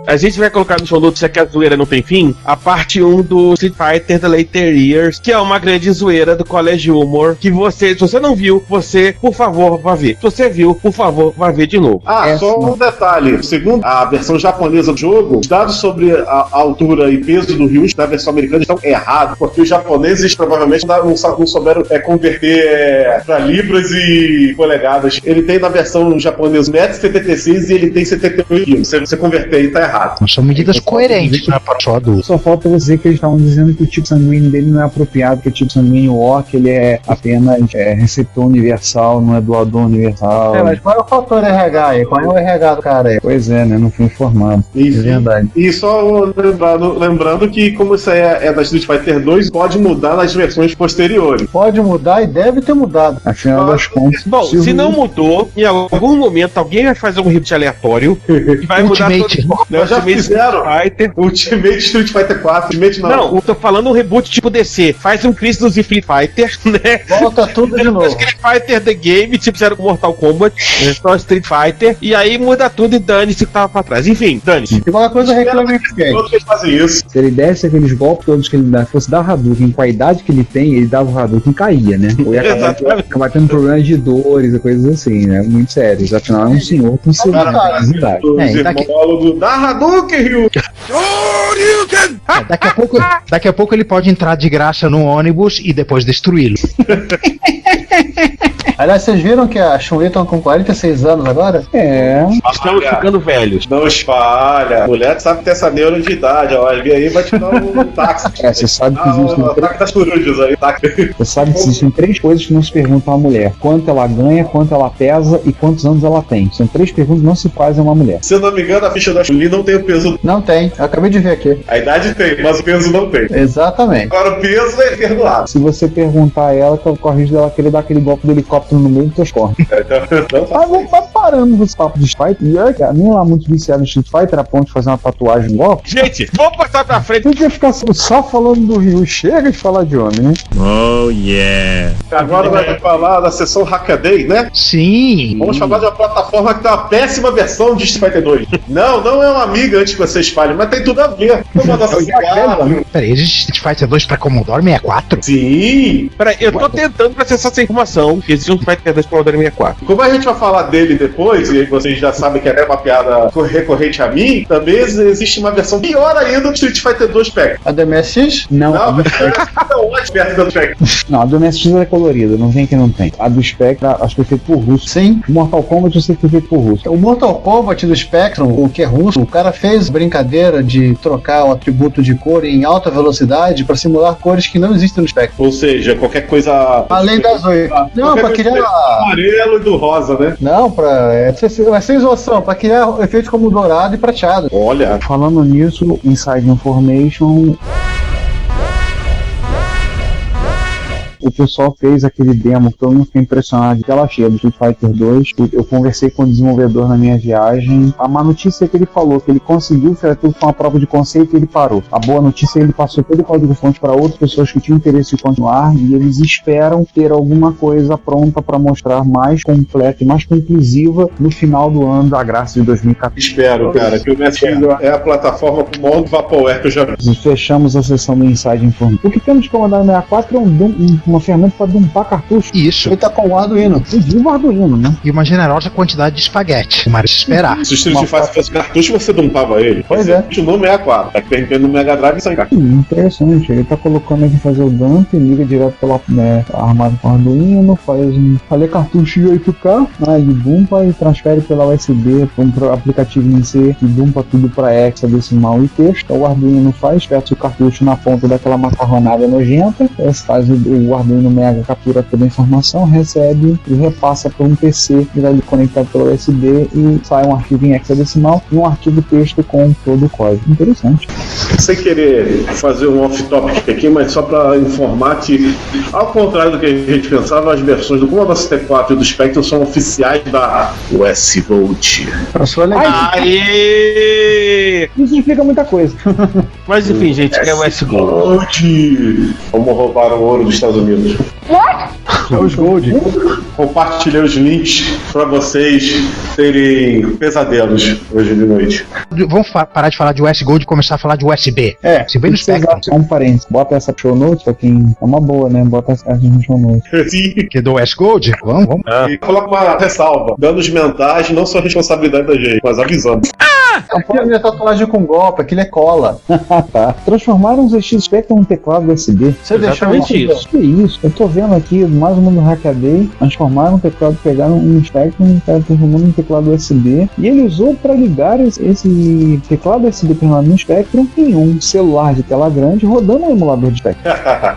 A gente vai colocar no show notes, já que a zoeira não tem fim, a parte 1 do Street Fighter The Later Years, que é uma grande zoeira do Colégio Humor, que se você não viu, você, por favor, vá ver. Se você viu, por favor, vá ver de novo. Só um detalhe. Segundo a versão japonesa do jogo, os dados sobre a altura e peso do Ryu da versão americana estão errados, porque os japoneses provavelmente não souberam converter para libras e polegadas. Ele tem na versão japonesa 1,76 m e ele tem 78 kg. Se você converter aí, tá errado. São medidas coerentes, né, para o adulto. Só falta dizer que eles estavam dizendo que o tipo sanguíneo dele não é apropriado, que o tipo sanguíneo O, que ele é apenas receptor universal, não é doador universal. Mas qual é o fator RH aí? Qual é o RH do cara aí? Pois é, né? Não fui informado. Isso. É verdade. E só lembrando que, como isso aí é da Street Fighter 2, pode mudar nas versões posteriores. Pode mudar e deve ter mudado. Afinal das contas. Bom, se não mudou, em algum momento alguém vai fazer um repeat aleatório e vai mudar todo. Mas já fizeram Fighter. Ultimate Street Fighter 4. Ultimate Não, eu tô falando um reboot tipo DC. Faz um Crisis do Street Fighter, né? Volta tudo de novo. Street Fighter The Game, tipo, fizeram com Mortal Kombat, só Street Fighter, e aí muda tudo e dane-se o que tava pra trás. Enfim, dane-se. E qualquer coisa reclame Todos eles fazem isso. Se ele desse aqueles golpes todos que ele dá, fosse dar Hadouken com a idade que ele tem, ele dava o Hadouken e caía, né? Ou ia acabar tendo problemas de dores e coisas assim, né? Muito sérios. Afinal, é um senhor com sua idade. Da Hadouken, Ryu! Daqui a pouco ele pode entrar de graça no ônibus e depois destruí-lo. Aliás, vocês viram que a Chun-Li tá com 46 anos agora? É. Estamos ficando velhos. Não espalha. A mulher sabe ter essa neura de idade, ó. Ele aí vai te dar um táxi. Você sabe que existem táxi das corujas aí, táxi. Você sabe que existem 3 coisas que não se perguntam a uma mulher: quanto ela ganha, quanto ela pesa e quantos anos ela tem. São 3 perguntas que não se fazem a uma mulher. Se eu não me engano, a ficha da Chun-Li não tem o peso. Não tem, eu acabei de ver aqui. A idade tem, mas o peso não tem. Exatamente. Agora o peso é perdoado. Se você perguntar a ela, corre o risco dela querer dar aquele golpe do helicóptero no meio dos teus cornos. Vai parando esse papo de Street Fighter. E olha, cara, nem lá muito viciado em Street Fighter a ponto de fazer uma tatuagem no golpe. Gente, vamos passar pra frente. Tem que ficar só falando do Ryu. Chega de falar de homem, né? Oh, yeah. Agora vai falar da sessão Hackaday, né? Sim. Vamos falar de uma plataforma que tem uma péssima versão de Street Fighter 2. Não é uma amiga antes que você espalhe, mas tem tudo a ver. Peraí, existe Street Fighter 2 pra Commodore 64? Sim. Peraí, eu tô tentando processar essa informação que existe um Street Fighter 2 Commodore 64. Como a gente vai falar dele depois, e aí vocês já sabem que é uma piada recorrente a mim, também existe uma versão pior ainda do Street Fighter 2 Spectrum. A do MSX? Não, a do Spectrum. Não, a do MSX é colorida, não vem que não tem. A do Spectrum, acho que foi feito por russo. Sim. O Mortal Kombat eu sei que foi feito por russo. O Mortal Kombat do Spectrum, o que é russo, o cara fez brincadeira de trocar o atributo de cor em alta velocidade pra simular cores que não existem no Spectrum. Ou seja, qualquer coisa... Além das 8. Não, pra criar... Do amarelo e do rosa, né? Não, é sem isolação, pra criar efeitos como dourado e prateado. Olha. Falando nisso, Inside Information... O pessoal fez aquele demo que todo mundo ficou impressionado de tela cheia do Street Fighter 2. Eu conversei com o desenvolvedor na minha viagem. A má notícia é que ele falou que ele conseguiu, foi tudo com uma prova de conceito e ele parou. A boa notícia é que ele passou todo o código-fonte para outras pessoas que tinham interesse de continuar e eles esperam ter alguma coisa pronta para mostrar mais completa e mais conclusiva no final do ano da graça de 2014. Espero, cara, que o MSX é a plataforma com o maior vaporware que eu já vi. Fechamos a sessão do Inside Information. O que temos de Commodore 64 é uma ferramenta para dumpar cartucho. Isso. Ele tá com o Arduino. O Arduino, né? E uma generosa quantidade de espaguete. Mas se esperar. Se o Street Fighter fosse cartucho, você dumpava ele. Pois é. No 64. Tá que no Mega Drive sem cartucho. Interessante. Ele tá colocando aqui fazer o dump, liga direto pela armado com Arduino, faz um cartucho de 8K, ele dumpa e transfere pela USB para um aplicativo em C que dumpa tudo para hexadecimal e texto. Então, o Arduino faz, pega o cartucho na ponta daquela macarronada nojenta, faz o Arduino Mega captura toda a informação, recebe e repassa para um PC que vai conectado pela USB e sai um arquivo em hexadecimal e um arquivo texto com todo o código. Interessante. Sem querer fazer um off-topic aqui, mas só para informar que, ao contrário do que a gente pensava, as versões do Commodore 64 e do Spectrum são oficiais da Westgold. Aê! Isso explica muita coisa. Mas enfim, gente, é o Westgold. Vamos roubar o ouro dos Estados Unidos. Os Gold. Compartilhei os links para vocês terem pesadelos hoje de noite. Vamos parar de falar de Westgold e começar a falar de USB. Se bem no Spectrum. Só um parênteses. Bota essa show notes pra quem é uma boa, né? Bota essa no show notes. Sim. Que do Westgold? Vamos. E coloca uma ressalva. Danos mentais não são responsabilidade da gente, mas avisando. Não pode ver tatuagem com golpe, aquilo é cola. Tá. Transformaram os ZX Spectrum num teclado USB. Você deixou isso? Que isso? Eu tô vendo aqui mais ou menos no Hackaday. Transformaram um teclado, pegaram um Spectrum, transformando num teclado USB. E ele usou para ligar esse teclado USB transformado no Spectrum em um celular de tela grande rodando um emulador de Spectrum.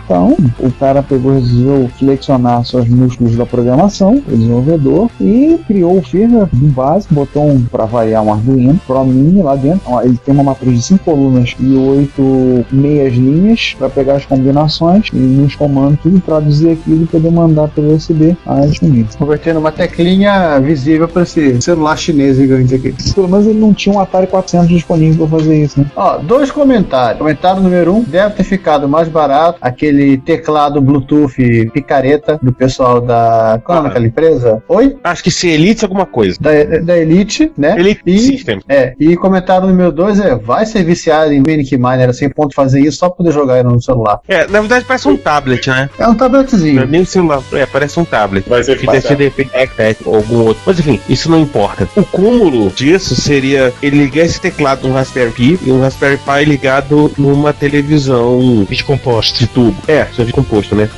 Então, o cara pegou e resolveu flexionar seus músculos da programação, o desenvolvedor, e criou o firmware básico, botou para variar um Arduino Pro Mini mini lá dentro. Ó, ele tem uma matriz de 5 colunas e 8 meias linhas para pegar as combinações e nos comandos tudo traduzir aquilo e poder mandar pelo USB as unidades. Convertendo uma teclinha visível para esse celular chinês gigante aqui. Pelo menos ele não tinha um Atari 400 disponível para fazer isso, né? Ó, 2 comentários. Comentário número 1, deve ter ficado mais barato aquele teclado Bluetooth picareta do pessoal da... Qual é aquela empresa? Oi? Acho que se Elite alguma coisa. Da Elite, né? Elite System. E comentário número 2 vai ser viciado em Manic Miner, assim, ponto de fazer isso só pra poder jogar no celular. Na verdade parece um tablet, né? É um tabletzinho. Não é nem um celular, parece um tablet. Vai ser que deve ser defeito ou algum outro. Mas enfim, isso não importa. O cúmulo disso seria ele ligar esse teclado num Raspberry Pi e um Raspberry Pi ligado numa televisão vídeo composto de tubo. Só vídeo composto, né?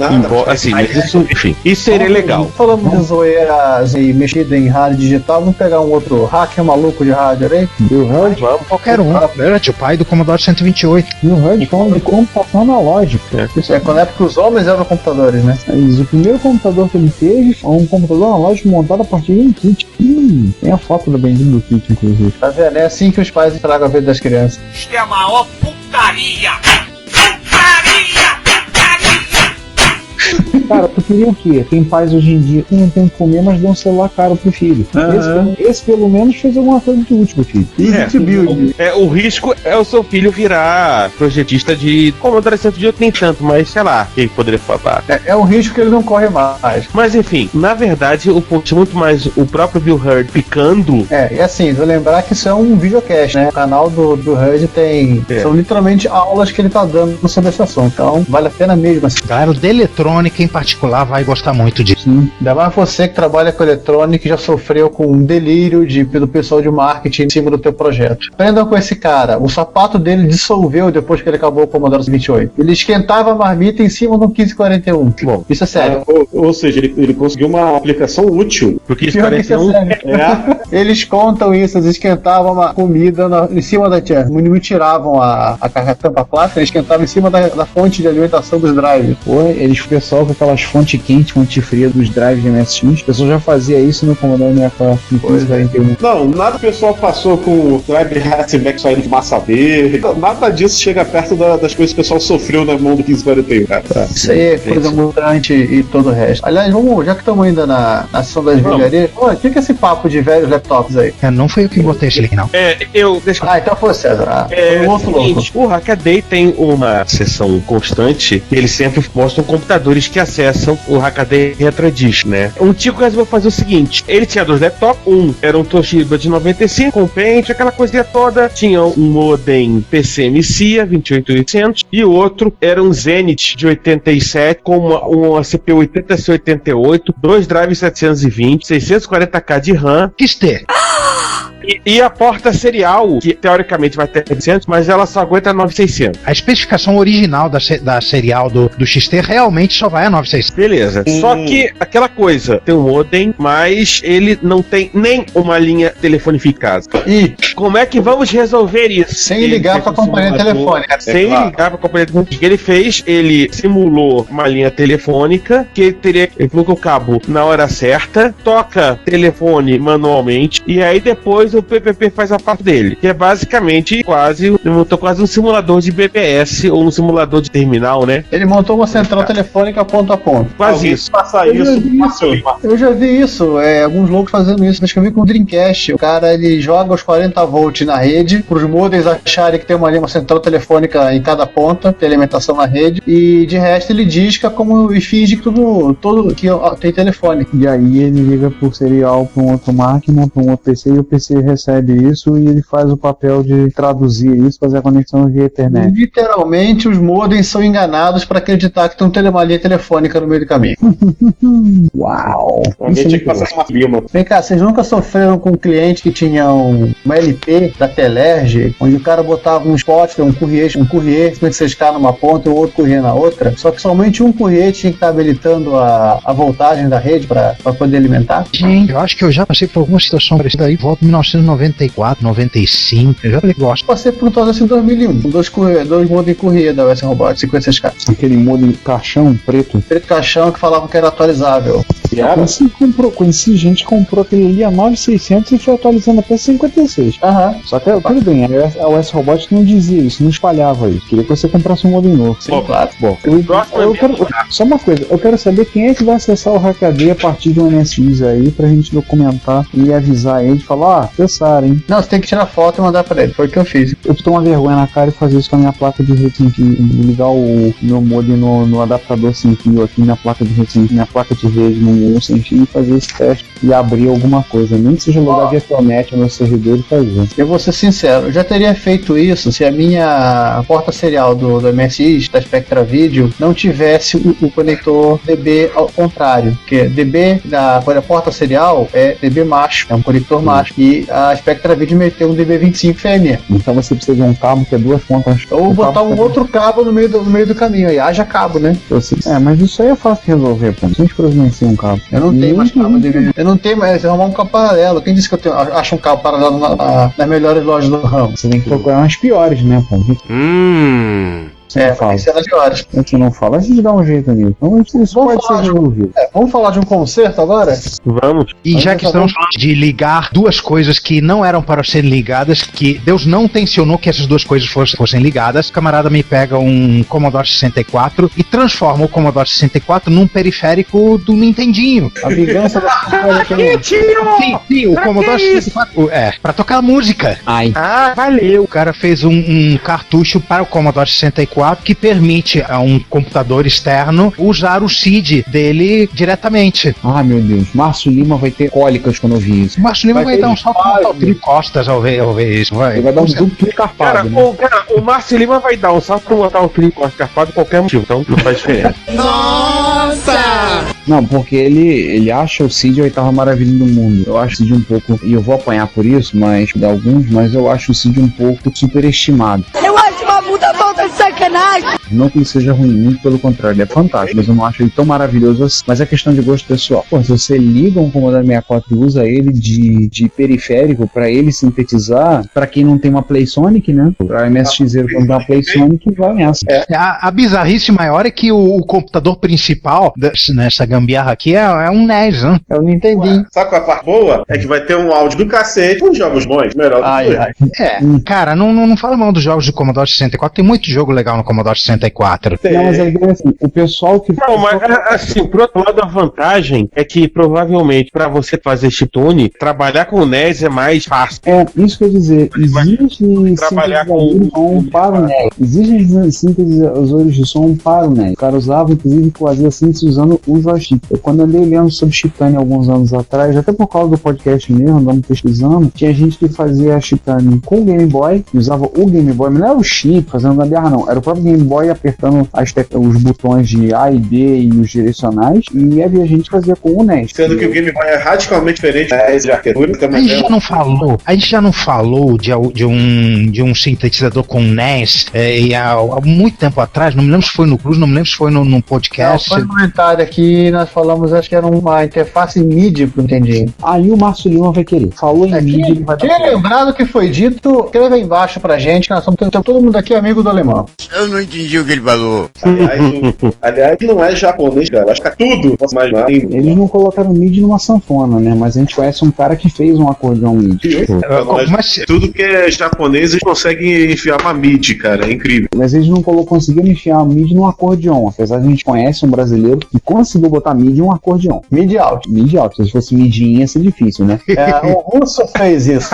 Assim, mas isso, enfim, isso seria legal. Falando de zoeiras e mexida em rádio digital, vamos pegar um outro hacker maluco de rádio aí? Bill Hurd? Vamos. Qualquer um. O pai do Commodore 128. Bill Hurd fala de computação analógica. Isso é quando é porque os homens eram computadores, né? O primeiro computador que ele teve é um computador analógico montado a partir de um kit. Tem a foto do bendito do kit, inclusive. Tá vendo? É assim que os pais estragam a vida das crianças. Isto é a maior putaria! Cara, tu queria o quê? Tem pais hoje em dia que não tem o que comer, mas dão um celular caro pro filho. Esse pelo menos fez alguma coisa de útil pro filho. O risco é o seu filho virar projetista de Commodore 128, nem tanto, mas sei lá, o que poderia falar. É um risco que ele não corre mais. Mas enfim, na verdade, o ponto é muito mais o próprio Bill Hurd picando. E assim, vou lembrar que isso é um videocast, né? O canal do Hurd tem... São literalmente aulas que ele tá dando sobre esse assunto. Então, vale a pena mesmo assim. Claro, de eletrônica em particular vai gostar muito disso. Ainda mais você que trabalha com eletrônica e já sofreu com um delírio do pessoal de marketing em cima do teu projeto. Aprendam com esse cara. O sapato dele dissolveu depois que ele acabou o Commodore 28. Ele esquentava a marmita em cima do 1541. Bom, isso é sério. Ou seja, ele conseguiu uma aplicação útil. Porque isso é sério. Eles contam isso, eles esquentavam uma comida em cima da tia. Não tiravam a tampa plástica, eles esquentavam em cima da fonte de alimentação dos drives. Eles pessoal com aquelas fontes quentes, fonte fria dos drives de MSX. O pessoal já fazia isso no Commodore 64, no 1541. Não, nada o pessoal passou com o drive Hatchback saindo de massa verde. Nada disso chega perto das coisas que o pessoal sofreu na mão do 1541, cara. Isso aí é coisa mutante e todo o resto. Aliás, já que estamos ainda na sessão das velharias, o que é esse papo de velhos laptops aí? Não foi eu que botei esse link, não. Então foi César. Foi um outro louco. O Hackaday tem uma sessão constante e eles sempre mostram computadores que acessam o Hackaday Retrodisk, né? O Tico resolveu fazer o seguinte: ele tinha 2 laptops, um era um Toshiba de 95 com pente, aquela coisinha toda, tinha um modem PCMcia 28800 e o outro era um Zenith de 87 com uma CPU 80C88, 2 drives 720, 640K de RAM. XT. E a porta serial, que teoricamente vai ter 700, mas ela só aguenta 9600. A especificação original da serial do XT realmente só vai a 9600. Beleza. Só que aquela coisa, tem um modem, mas ele não tem nem uma linha telefonificada. E como é que vamos resolver isso? Sem ligar para a companhia telefônica. Sem ligar para a companhia telefônica. O que ele fez? Ele simulou uma linha telefônica que ele colocou o cabo na hora certa, toca telefone manualmente e aí depois o PPP faz a parte dele, que é basicamente montou quase um simulador de BBS ou um simulador de terminal, né? Ele montou uma central telefônica ponto a ponto. Quase isso. Eu já vi isso, alguns loucos fazendo isso. Acho que eu vi com o Dreamcast. O cara, ele joga os 40 volts na rede, pros modems acharem que tem uma central telefônica em cada ponta, tem alimentação na rede, e de resto ele disca e finge que todo que tem telefone. E aí ele liga por serial para uma outra máquina, para um outro PC, e o PC recebe isso e ele faz o papel de traduzir isso, fazer a conexão via Ethernet. Literalmente os modems são enganados para acreditar que tem uma linha telefônica no meio do caminho. Uau! Alguém tinha que passar uma firma. Vem cá, vocês nunca sofreram com um cliente que tinha uma LP da Telerge, onde o cara botava um spot, um courrier, tinha que escalar numa ponta e o outro courrier na outra, só que somente um courrier tinha que estar habilitando a voltagem da rede para poder alimentar? Gente, eu acho que eu já passei por alguma situação parecida aí, volta em 1994, 95, eu já gosto. Passei por um troço assim em 2001, dois modem courrier da US Robotics, 56K. Aquele modem caixão preto caixão que falavam que era atualizável. Conheci gente que comprou aquele ali a 9.600 e foi atualizando até 56. Só que, tudo bem, a OS Robot não dizia isso, não espalhava isso. Queria que você comprasse um modem novo. Sim, claro. Bom, eu quero, só uma coisa, eu quero saber quem é que vai acessar o Hackaday a partir de um NSX aí pra gente documentar e avisar ele, falar, acessaram, hein? Não, você tem que tirar foto e mandar pra ele, foi o que eu fiz. Eu tô uma vergonha na cara e fazer isso com a minha placa de rede sem fio, ligar o meu modem no adaptador sem fio aqui na placa de rede, minha placa de rede no sem fio e fazer esse teste e abrir alguma coisa, nem que seja logar via Telnet no meu servidor e fazer. Eu vou ser sincero, eu já teria feito isso se a minha porta serial do MSX, da Spectra Video, não tivesse o conector DB ao contrário, porque DB da porta serial é DB macho, é um conector macho, e a Spectra Video meteu um DB25 FME. Então você precisa de um cabo que é duas pontas. Ou botar um outro cabo no meio do caminho, aí haja cabo, né? Mas isso aí é fácil de resolver, pô. A gente providencia um cabo. Eu não tenho mais cabo DB. Eu não tenho mais, arrumar um cabo paralelo. Quem disse que eu acho um cabo paralelo nas melhores lojas do ramo? Você tem que procurar umas piores, né, pô? Tem cenas piores. A gente não fala, a gente dá um jeito nisso. Então isso pode ser resolvido. Vamos falar de um concerto agora? Vamos. E já que estamos falando de ligar duas coisas que não eram para serem ligadas, que Deus não tensionou que essas duas coisas fossem ligadas, o camarada me pega um Commodore 64 e transforma o Commodore 64 num periférico do Nintendinho. A vingança da Sim, o Commodore 64 pra tocar música. Valeu. O cara fez um cartucho para o Commodore 64 que permite a um computador externo usar o SID dele diretamente. Ah, meu Deus. Márcio Lima vai ter cólicas quando eu vi isso. Márcio Lima vai dar um salto no tricostas ao ver isso. Ele vai dar um duplo carpado. O Márcio Lima vai dar um salto pra botar um tricostas carpado por qualquer motivo, então não faz diferença. Nossa! Não, porque ele acha o Cid a oitava maravilha do mundo. Eu acho o Cid um pouco, e eu vou apanhar por isso, mas eu acho o Cid um pouco superestimado. Eu acho uma puta falta de sacanagem. Não que ele seja ruim, muito pelo contrário, ele é fantástico, mas eu não acho ele tão maravilhoso assim. Mas é questão de gosto pessoal. Pô, se você liga um Commodore 64 e usa ele de periférico pra ele sintetizar, pra quem não tem uma PlaySonic, né? Pra MSXero quando dá uma PlaySonic, vai nessa. A bizarrice maior é que o computador principal nessa gambiarra aqui é um NES, né? Eu não entendi. Sabe qual é a parte boa? É que vai ter um áudio do cacete com jogos bons, melhor do que cara, não fala mal dos jogos do Commodore 64, tem muito jogo legal no Commodore 64. Não, mas é assim, o pessoal que... Não, mas assim, por outro lado, a vantagem é que provavelmente pra você fazer chiptune, trabalhar com o NES é mais fácil. Isso que eu ia dizer, existe trabalhar com para o NES. Existem sintetizadores de som para o NES. O cara usava, inclusive, fazer síntese usando o joystick. Eu, quando andei lendo sobre chiptune alguns anos atrás, até por causa do podcast mesmo, andando pesquisando, tinha gente que fazia chiptune com o Game Boy, usava o Game Boy, mas não era o chip fazendo gambiarra, não. Era o próprio Game Boy apertando os botões de A e B e os direcionais, e havia gente que fazia com o NES. Sendo que o Game Boy é radicalmente diferente da de arquitetura. A gente já não falou de um sintetizador com NES há muito tempo atrás, não me lembro se foi no Cruz, não me lembro se foi no podcast. Não, foi no comentário aqui, nós falamos, acho que era uma interface MIDI pro Nintendinho. Aí o Márcio Lima vai querer. Falou em MIDI, ele vai dar. Lembrado que foi dito, escreva aí embaixo pra gente, que nós somos todo mundo aqui amigo do alemão. Eu não entendi o que ele falou. Aliás, não é japonês, cara. Acho que é tudo. Eles não colocaram MIDI numa sanfona, né? Mas a gente conhece um cara que fez um acordeão MIDI. Mas tudo que é japonês, eles conseguem enfiar uma MIDI, cara. É incrível. Mas eles não conseguiram enfiar a MIDI num acordeão. Apesar de a gente conhece um brasileiro que conseguiu botar MIDI em um acordeão. MIDI alto. MIDI alto. Se fosse MIDI ia ser difícil, né? O russo fez isso.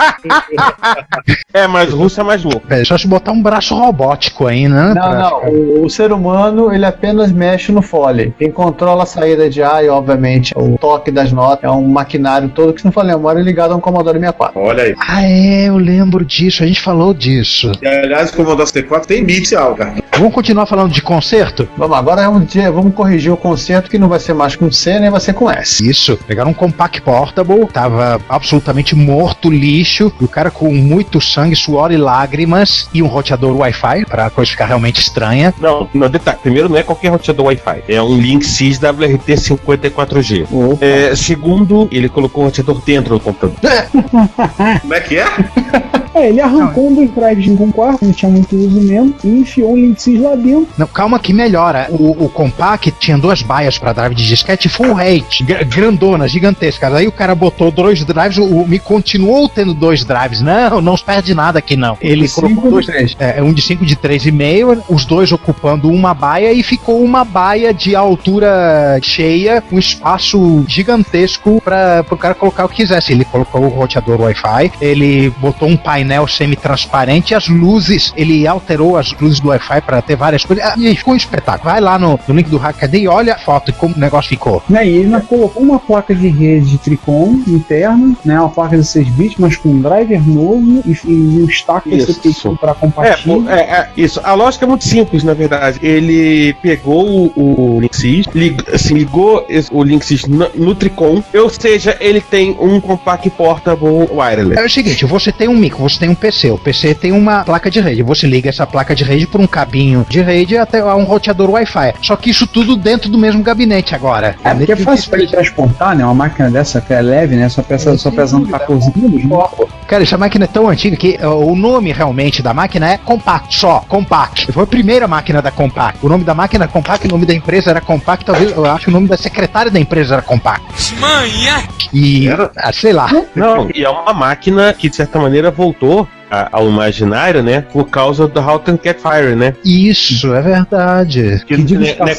Mas o russo é mais louco. Só se botar um braço robótico aí, né? Não. O ser humano, ele apenas mexe no fole. Quem controla a saída de ar e, obviamente, o toque das notas é um maquinário todo que, se não for memória, é ligado a um Commodore 64. Olha aí. Eu lembro disso, a gente falou disso. E, aliás, o Commodore 64 tem MIDI alto, cara. Vamos continuar falando de concerto? Agora vamos corrigir o concerto, que não vai ser mais com C, nem vai ser com S. Isso, pegaram um Compaq Portable, tava absolutamente morto, lixo, e o cara com muito sangue, suor e lágrimas, e um roteador Wi-Fi, pra coisa ficar realmente estranha. Não, detalhe, primeiro não é qualquer roteador Wi-Fi, é um Linksys WRT 54G. Segundo, ele colocou o roteador dentro do computador. Como é que é? Ele arrancou um dos drives de 5/4, não tinha muito uso mesmo, e enfiou um Linksys lá dentro. Não, calma que melhora. O Compact tinha 2 baias pra drive de disquete full rate, grandonas, gigantescas. Aí o cara botou 2 drives, me continuou tendo 2 drives. Não se perde nada aqui não. Ele colocou 2, um de 5 de 3,5, os 2 ocupando uma baia e ficou uma baia de altura cheia, um espaço gigantesco para o cara colocar o que quisesse. Ele colocou o roteador Wi-Fi, ele botou um painel semi-transparente, as luzes, ele alterou as luzes do Wi-Fi para ter várias coisas, e ficou um espetáculo. Vai lá no link do Hackaday e olha a foto e como o negócio ficou. E ele ainda colocou uma placa de rede de Tricom interna, né, uma placa de 6 bits, mas com um driver novo e um stack para compartilhar. Isso. A lógica é muito simples, na verdade. Ele pegou o Linksys, ligou o Linksys no Tricom, ou seja, ele tem um Compact Portable Wireless. É o seguinte, você tem um micro, você tem um PC, o PC tem uma placa de rede, você liga essa placa de rede por um cabinho de rede até um roteador Wi-Fi. Só que isso tudo dentro do mesmo gabinete agora. Porque é fácil para ele transportar, né? Uma máquina dessa que é leve, né? Só pesando 14 quilos. Cara, essa máquina é tão antiga que o nome realmente da máquina é Compact, só Compact. Foi a primeira máquina da Compact. O nome da máquina era Compact, o nome da empresa era Compact, talvez, eu acho que o nome da secretária da empresa era Compact. Manha! E, sei lá. Não, e é uma máquina que de certa maneira voltou ao imaginário, né? Por causa do Houghton Catfire, né? Isso, é verdade. Que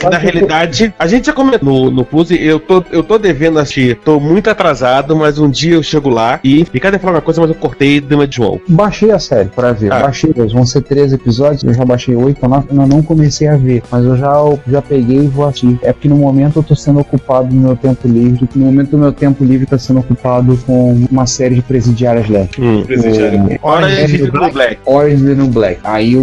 na realidade, a gente já comentou no Plus, eu tô devendo assistir, tô muito atrasado, mas um dia eu chego lá e cadê falar uma coisa, mas eu cortei Dama de João. Baixei a série pra ver, baixei, vão ser 13 episódios, eu já baixei 8 ou 9, eu não comecei a ver, mas eu já peguei e vou assistir. É porque no momento eu tô sendo ocupado no meu tempo livre, no momento do meu tempo livre tá sendo ocupado com uma série de presidiárias leves. Orange is the New Black. Aí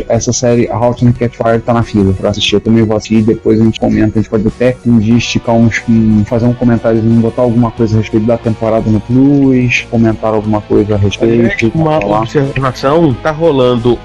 essa série, a Houghton Catfire, tá na fila pra assistir. Eu também vou assistir, depois a gente comenta. A gente pode até um dia esticar fazer um comentário, botar alguma coisa a respeito da temporada no Plus, comentar alguma coisa a respeito. Uma observação, tá rolando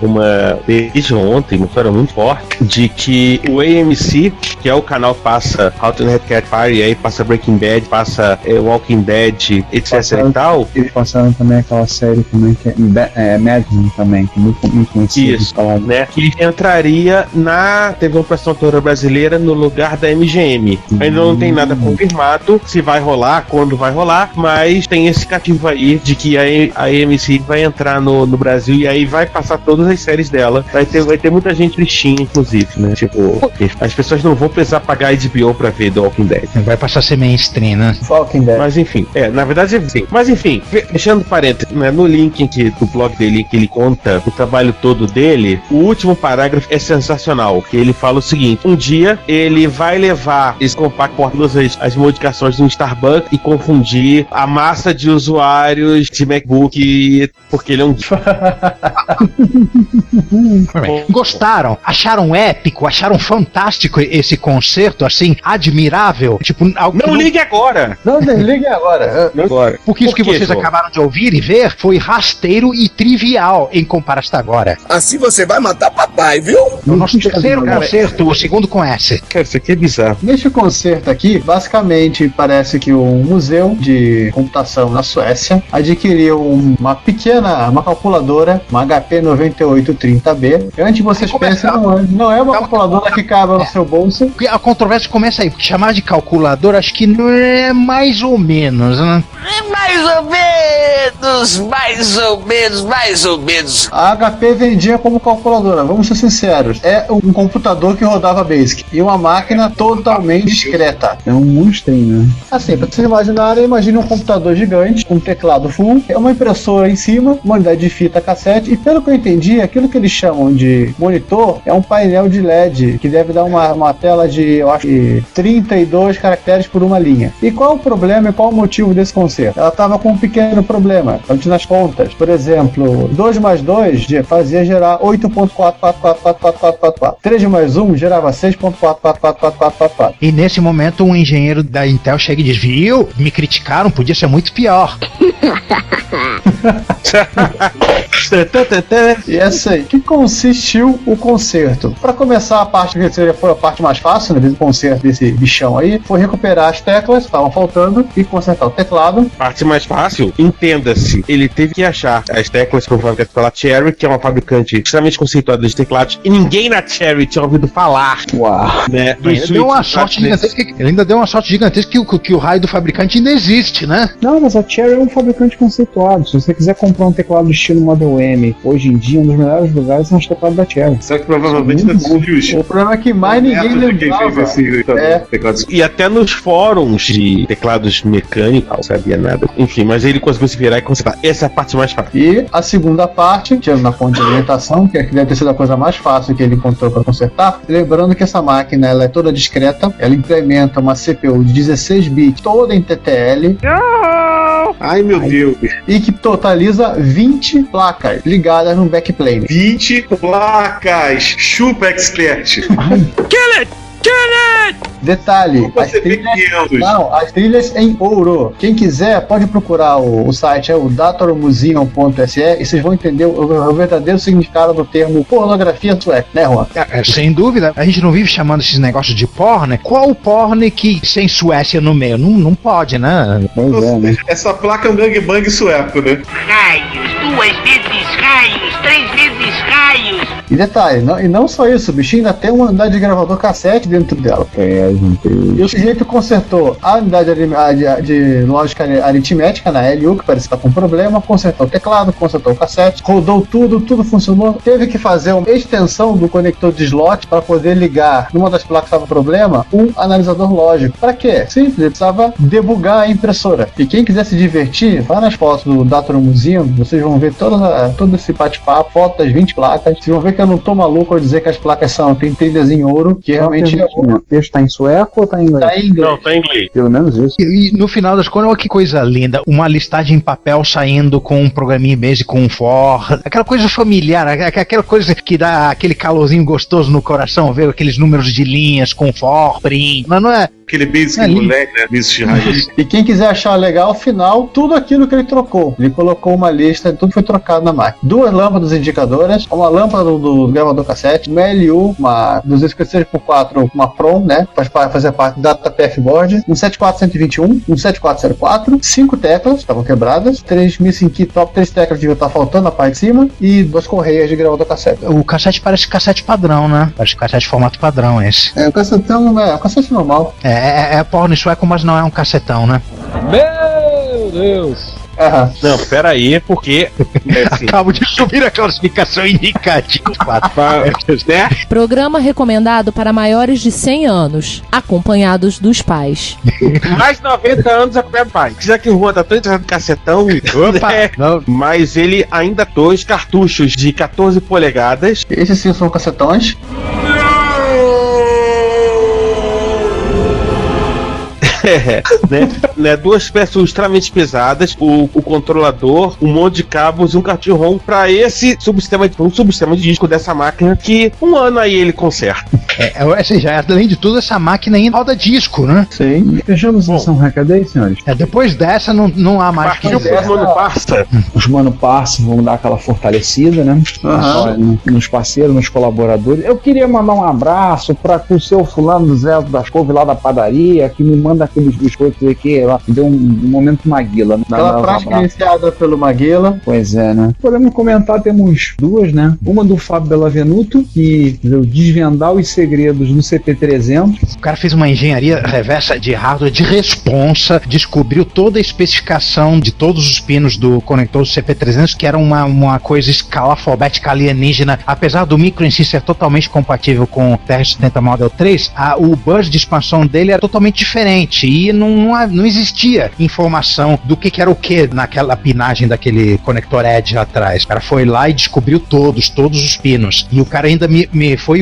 desde ontem, uma história muito forte, de que o AMC, que é o canal que passa Houghton Catfire, e aí passa Breaking Bad, passa Walking Dead, etc e tal. Eles passaram também aquela série também que é Mad Men também, que é muito conhecido. Isso, né? Que entraria na TV Operação Brasileira no lugar da MGM. Ainda não tem nada confirmado se vai rolar, quando vai rolar, mas tem esse cativo aí de que a AMC vai entrar no Brasil e aí vai passar todas as séries dela. Vai ter muita gente tristinha, inclusive, né? Tipo, as pessoas não vão precisar pagar HBO pra ver The Walking Dead. Vai passar a ser mainstream, né? Walking Dead. Mas enfim, na verdade sim. Mas enfim, fechando parênteses, né? No link do blog dele, que ele conta o trabalho todo dele, o último parágrafo é sensacional, que ele fala o seguinte: um dia ele vai levar esse Compact por todas as modificações do Starbucks e confundir a massa de usuários de MacBook, porque ele é um Gostaram? Acharam épico? Acharam fantástico esse concerto, assim, admirável? Tipo, não ligue agora! Não desligue agora! Porque isso que vocês acabaram de ouvir e ver foi rasteiro e trivial em comparação agora. Assim você vai matar papai, viu? O nosso terceiro concerto, o segundo com S. Cara, isso aqui é bizarro. Neste concerto aqui, basicamente parece que um museu de computação na Suécia adquiriu uma calculadora, uma HP 9830B. Antes vocês pensam, não é uma calculadora que cabe no seu bolso. A controvérsia começa aí, porque chamar de calculadora acho que não é mais ou menos, né? Mais ou menos. A HP vendia como calculadora, vamos ser sinceros. É um computador que rodava Basic e uma máquina totalmente discreta. É um monstrinho, né? Assim, pra vocês imaginarem, imagine um computador gigante com um teclado full, uma impressora em cima, uma unidade de fita cassete e, pelo que eu entendi, aquilo que eles chamam de monitor é um painel de LED que deve dar uma tela de, eu acho que 32 caracteres por uma linha. E qual o problema e qual o motivo desse conserto? Ela estava com um pequeno problema, antes nas contas. Por exemplo, 2 mais 2 fazia gerar 8.4444444. 3 mais 1 gerava 6.4444444. E nesse momento um engenheiro da Intel chega e diz: viu? Me criticaram, podia ser muito pior. E essa aí, que consistiu o conserto? Para começar, a parte que foi a parte mais fácil, né, do conserto desse bichão aí, foi recuperar as teclas que estavam faltando e consertar o teclado. Parte mais fácil, entenda-se, ele teve que achar as teclas provavelmente pela Cherry, que é uma fabricante extremamente conceituada de teclados, e ninguém na Cherry tinha ouvido falar. Uau. Né? Ele deu uma sorte gigantesca. Ele ainda deu uma sorte gigantesca que o raio do fabricante ainda existe, né? Não, mas a Cherry é um fabricante conceituado. Se você quiser comprar um teclado estilo Model M, hoje em dia, um dos melhores lugares são os teclados da Cherry. Só que provavelmente o problema é que mais ninguém lembrava. E até nos fóruns de teclados mecânicos, não sabia nada. Enfim, mas ele conseguiu se virar e consertar. Essa é a parte mais fácil. E a segunda parte, tirando na fonte de alimentação, que deve ter sido a coisa mais fácil que ele encontrou para consertar. Lembrando que essa máquina ela é toda discreta, ela implementa uma CPU de 16 bits, toda em TTL. Ai, meu Deus. E que totaliza 20 placas ligadas no backplane. 20 placas. Chupa, expert. Kill it! Kill it! Detalhe, as trilhas em ouro. Quem quiser pode procurar o site, é o datormuseum.se, e vocês vão entender o verdadeiro significado do termo pornografia sueca, né, Juan? Sem dúvida, a gente não vive chamando esses negócios de porn. Qual o porn que sem Suécia no meio? Não pode, né? Pois é, né? Essa placa é um gangbang sueco, né? Raios, 2 vezes raios, 3 vezes raios. E detalhe, não só isso, o bichinho ainda tem uma unidade de gravador cassete dentro dela. E o sujeito consertou a unidade de lógica aritmética na LU, que parece que tá com problema, consertou o teclado, consertou o cassete, rodou tudo funcionou. Teve que fazer uma extensão do conector de slot para poder ligar numa das placas que estava com problema um analisador lógico. Para quê? Simples, ele precisava debugar a impressora. E quem quiser se divertir, vai nas fotos do Dator Museum, vocês vão ver todo esse bate-papo, foto das 20 placas. Vocês vão ver que eu não tô maluco ao dizer que as placas tem trilhas em ouro, que realmente é ouro. O texto tá em sueco ou tá em inglês? Tá em inglês. Não, tá em inglês. Pelo menos isso. E no final das contas, olha que coisa linda. Uma listagem em papel saindo com um programinha base com um for. Aquela coisa familiar, aquela coisa que dá aquele calorzinho gostoso no coração, ver aqueles números de linhas com for, print. Não é? Aquele basic moleque, né? Basic raiz. E quem quiser achar legal, ao final, tudo aquilo que ele trocou. Ele colocou uma lista, tudo foi trocado na máquina. 2 lâmpadas indicadoras, uma lâmpada do gravador cassete, uma LU, uma 256x4, uma PROM, né? Para fazer parte da PF Board, um 74121, um 7404, 5 teclas, estavam quebradas, 3 missing key top, 3 teclas deviam estar faltando na parte de cima, e 2 correias de gravador cassete. O cassete parece cassete padrão, né? Parece cassete formato padrão esse. O cassetão é um cassete normal. É porno sueco, mas não é um cassetão, né? Meu Deus! Não, pera aí, porque acabo de subir a classificação indicativa. Né? Programa recomendado para maiores de 100 anos, acompanhados dos pais. Mais 90 anos acompanhado do pai. Já que o Juan tá todo interessado no cacetão, né? Mas ele ainda 2 cartuchos de 14 polegadas. Esses sim são cacetões. Né, 2 peças extremamente pesadas, o controlador, um monte de cabos e um cartão ROM para esse subsistema de disco dessa máquina que 1 ano aí ele conserta. Além de tudo, essa máquina ainda roda disco, né? Sim. Fechamos a sessão Hackaday, senhores? Depois dessa não há mais que os Mano Parça. Os Mano Parça vão dar aquela fortalecida, né? Nos parceiros, nos colaboradores. Eu queria mandar um abraço para o seu fulano do Zé das Couve lá da padaria, que me manda aqueles biscoitos aqui, lá, deu um momento Maguila. Aquela prática iniciada pelo Maguila. Pois é, né? Podemos comentar, temos 2, né? Uma do Fábio Bellavenuto, que veio desvendar os segredos do CP300. O cara fez uma engenharia reversa de hardware de responsa, descobriu toda a especificação de todos os pinos do conector do CP300, que era uma coisa escalafobética alienígena. Apesar do micro em si ser totalmente compatível com o TR-70 Model 3, o bus de expansão dele era totalmente diferente e não existia informação do que era o que naquela pinagem daquele conector Edge atrás. O cara foi lá e descobriu todos os pinos. E o cara ainda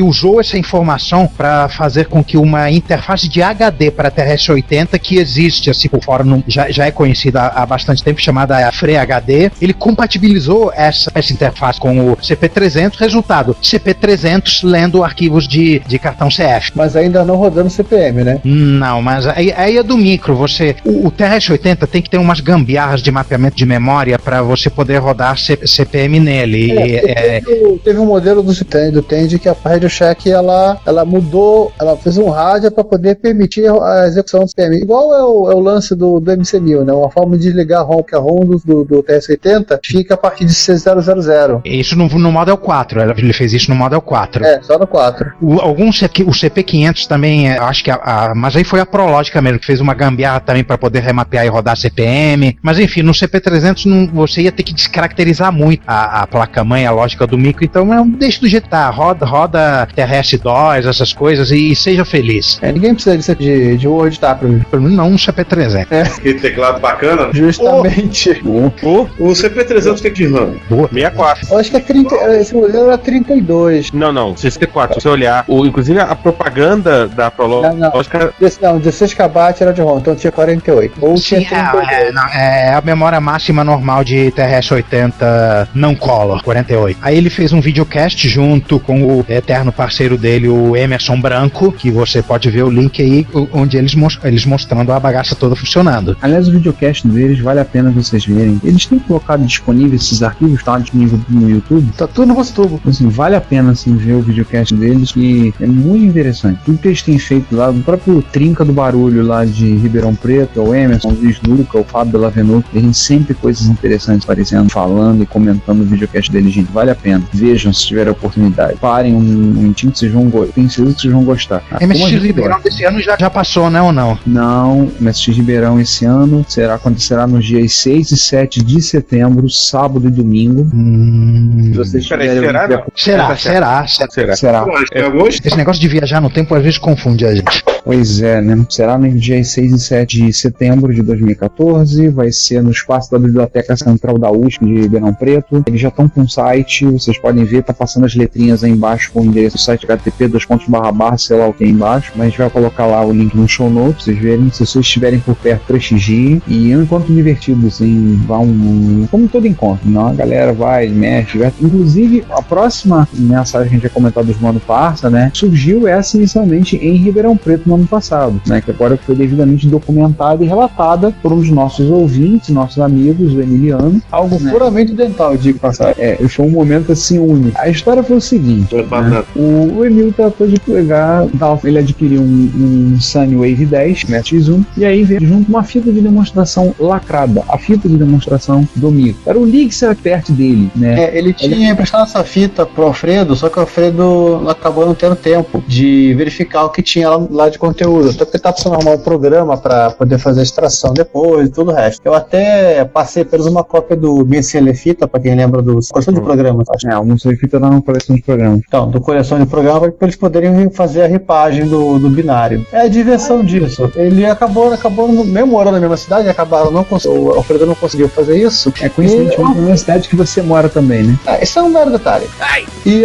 usou essa informação para fazer com que uma interface de HD para TRS-80 que existe, assim por fora, já é conhecida há bastante tempo, chamada FreeHD, ele compatibilizou essa interface com o CP300, resultado, CP300 lendo arquivos de cartão CF. Mas ainda não rodando CPM, né? Não, mas aí ideia do micro. O TRS-80 tem que ter umas gambiarras de mapeamento de memória para você poder rodar CPM nele. Teve um modelo do Tandy que a Radio Shack ela mudou, ela fez um rádio para poder permitir a execução do CPM. Igual é o lance do MC1000, né? Uma forma de desligar a ROM, que a ROM do TRS-80 fica a partir de C000. Isso no Model 4, ele fez isso no Model 4. Só no 4. O CP500 também, acho que mas aí foi a Prologica mesmo, que fez uma gambiarra também para poder remapear e rodar CPM. Mas enfim, no CP300 você ia ter que descaracterizar muito a placa-mãe, a lógica do micro, então deixa do jeito que tá, roda TRS-2, essas coisas e seja feliz. Ninguém precisa de Word, tá? Pelo menos não um CP300. Que teclado bacana. Justamente. O CP300 tem de RAM? 64. Eu acho que esse modelo era 32. Não, 64. Se você olhar, inclusive a propaganda da Prologica... Não, 16 KB era de ROM, então tinha 48. Ou tinha 32. É a memória máxima normal de TRS-80 não color, 48. Aí ele fez um videocast junto com o eterno parceiro dele, o Emerson Branco, que você pode ver o link aí, onde eles mostrando a bagaça toda funcionando. Aliás, o videocast deles vale a pena vocês verem. Eles têm colocado disponíveis esses arquivos, tá disponível no YouTube. Tá tudo no VoxTurbo. Assim, vale a pena assim, ver o videocast deles, que é muito interessante. Tudo que eles têm feito lá, o próprio Trinca do Barulho lá de Ribeirão Preto, o Emerson, o Luiz Luca, o Fábio Belavenuto, tem sempre coisas interessantes aparecendo, falando e comentando o videocast deles, gente. Vale a pena. Vejam se tiver a oportunidade. Parem um minutinho que vocês vão gostar. Tenho certeza que vocês vão gostar. MSX Ribeirão desse ano já passou, né, ou não? Não, MSX Ribeirão esse ano acontecerá nos dias 6 e 7 de setembro, sábado e domingo. Se vocês Será. Esse negócio de viajar no tempo às vezes confunde a gente. Pois é, né? Será nos dias 6 e 7 de setembro de 2014, vai ser no espaço da Biblioteca Central da USP de Ribeirão Preto. Eles já estão com um site, vocês podem ver, tá passando as letrinhas aí embaixo com o endereço do site http://, sei lá o que é embaixo, mas a gente vai colocar lá o link no show notes, pra vocês verem, se vocês estiverem por perto, prestigiem. E é um encontro divertido, assim, como todo encontro, não? A galera vai, mexe, inclusive a próxima mensagem que a gente vai comentar dos Mano Parça, né, surgiu essa inicialmente em Ribeirão Preto no ano passado, né, que agora foi devidamente documentada e relatada por um dos nossos ouvintes, nossos amigos, o Emiliano. Algo puramente dental, eu digo passar. Foi um momento assim único. A história foi o seguinte, né, o Emil tratou de pegar, ele adquiriu um Sunwave 10, MSX1, e aí veio junto uma fita de demonstração lacrada, a fita de demonstração do micro. Era o Lixer perto dele, né? Ele tinha emprestado essa fita pro Alfredo, só que o Alfredo acabou não tendo tempo de verificar o que tinha lá de conteúdo, até porque tá precisando arrumar um programa para poder fazer a extração depois e tudo o resto. Eu até passei pelos uma cópia do BCL Fita, para quem lembra do coleção de programas. O BCL Fita dá uma coleção de programas. Então, do coleção de programas, para eles poderem fazer a ripagem do binário. É a diversão disso. Ele acabou mesmo morando na mesma cidade, o Alfredo não conseguiu fazer isso. É coincidentemente na mesma cidade que você mora também, né? Isso é um mero detalhe. E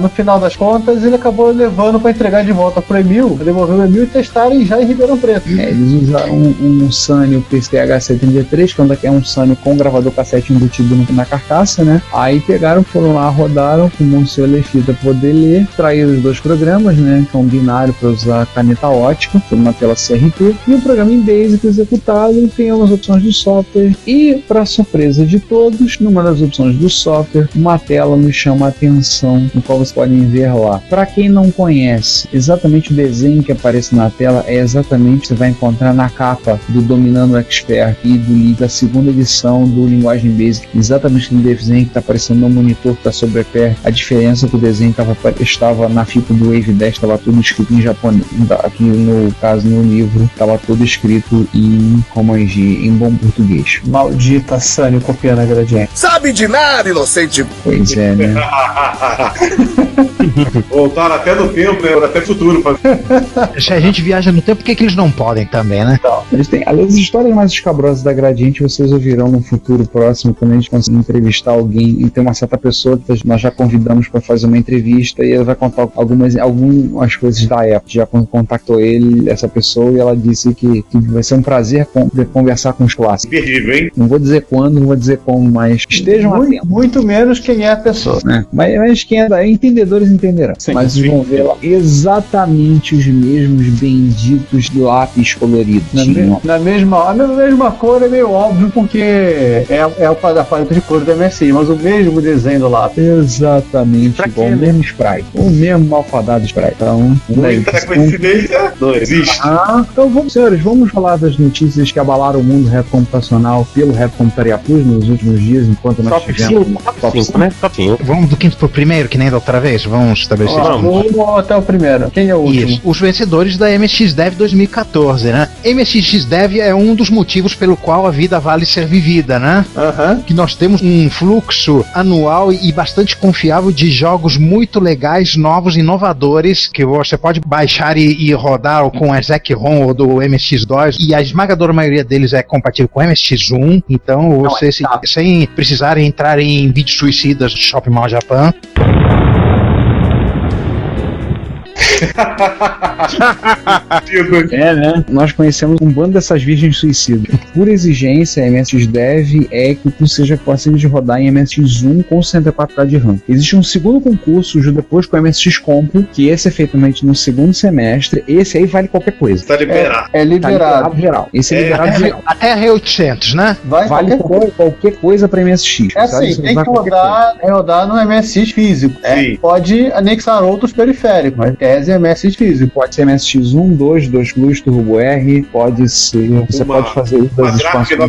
no final das contas, ele acabou levando para entregar de volta pro Emil, pra devolver o Emil e testarem já em Ribeirão Preto. Eles usaram um Sanyo PCH-73, que é um Sanyo com gravador cassete embutido na carcaça, né? Aí foram lá, rodaram com o seu Lefita para poder ler, extraíram os dois programas, né? Que é um binário para usar caneta ótica, uma tela CRT, e o programa em BASIC executado tem umas opções de software, e para surpresa de todos, numa das opções do software, uma tela nos chama a atenção, no qual vocês podem ver lá. Para quem não conhece, exatamente o desenho que aparece na tela é exatamente o que você vai encontrar na capa do Dominando Expert e da segunda edição do Linguagem Basic, exatamente o desenho que está aparecendo no monitor que está sobre a pé. A diferença é que o desenho estava na fita do Wave 10, estava tudo escrito em japonês. Aqui no caso, no livro, estava tudo escrito em Romanji, em bom português. Maldita Sunny copiando a gradiente. Sabe de nada, inocente! Pois é, né? Voltaram até no tempo, né? Até futuro. Se a gente viaja no tempo, por que eles não podem também, né? Então, eles têm as histórias mais escabrosas da Gradiente, vocês ouvirão no futuro próximo, quando a gente conseguir entrevistar alguém, e tem uma certa pessoa que nós já convidamos para fazer uma entrevista, e ela vai contar algumas coisas da época. Já contactou essa pessoa, e ela disse que vai ser um prazer conversar com os clássicos. Imperdível, hein? Não vou dizer quando, não vou dizer como, mas estejam atentos. Muito menos quem é a pessoa. Mas quem é entendedores entenderão. Mas vocês vão ver lá exatamente os mesmos benditos lápis coloridos. Na mesma cor é meio óbvio, porque é a paleta de cor do MSI, mas o mesmo desenho do lápis. Exatamente igual, o mesmo sprite. O mesmo malfadado sprite. Então, muita coincidência, não existe. Então vamos, senhores, vamos falar das notícias que abalaram o mundo retrocomputacional pelo Retro Computaria Plus nos últimos dias, enquanto nós tivemos top 5, né? Top 5. Vamos do quinto pro primeiro, que nem da outra vez? Vamos estabelecer isso. Vamos até o primeiro. Quem é o último? Isso. Os vencedores da MSX Dev 2014, né? MSX Dev é um dos motivos pelo qual a vida vale ser vivida, né? Que nós temos um fluxo anual e bastante confiável de jogos muito legais, novos, inovadores, que você pode baixar e rodar com a Exec-ROM ou do MSX2, e a esmagadora maioria deles é compatível com MSX1, então você, sem precisar entrar em vídeos suicidas do Shopping Mall Japan. Né? Nós conhecemos um bando dessas virgens suicidas. Por exigência, a MSX Dev é que tu seja possível de rodar em MSX1 com 64K de RAM. Existe um segundo concurso, depois com o MSX Compro, que esse é feito no segundo semestre. Esse aí vale qualquer coisa. Tá liberado. É liberado. Geral. Esse é liberado geral. Até R800, né? Vale qualquer coisa pra MSX. É assim, tem que rodar no MSX físico. Pode anexar outros periféricos, mas tese é MSX físico. Pode ser MSX1, 2 Plus, Turbo R, pode ser. Você pode fazer uso das expansões.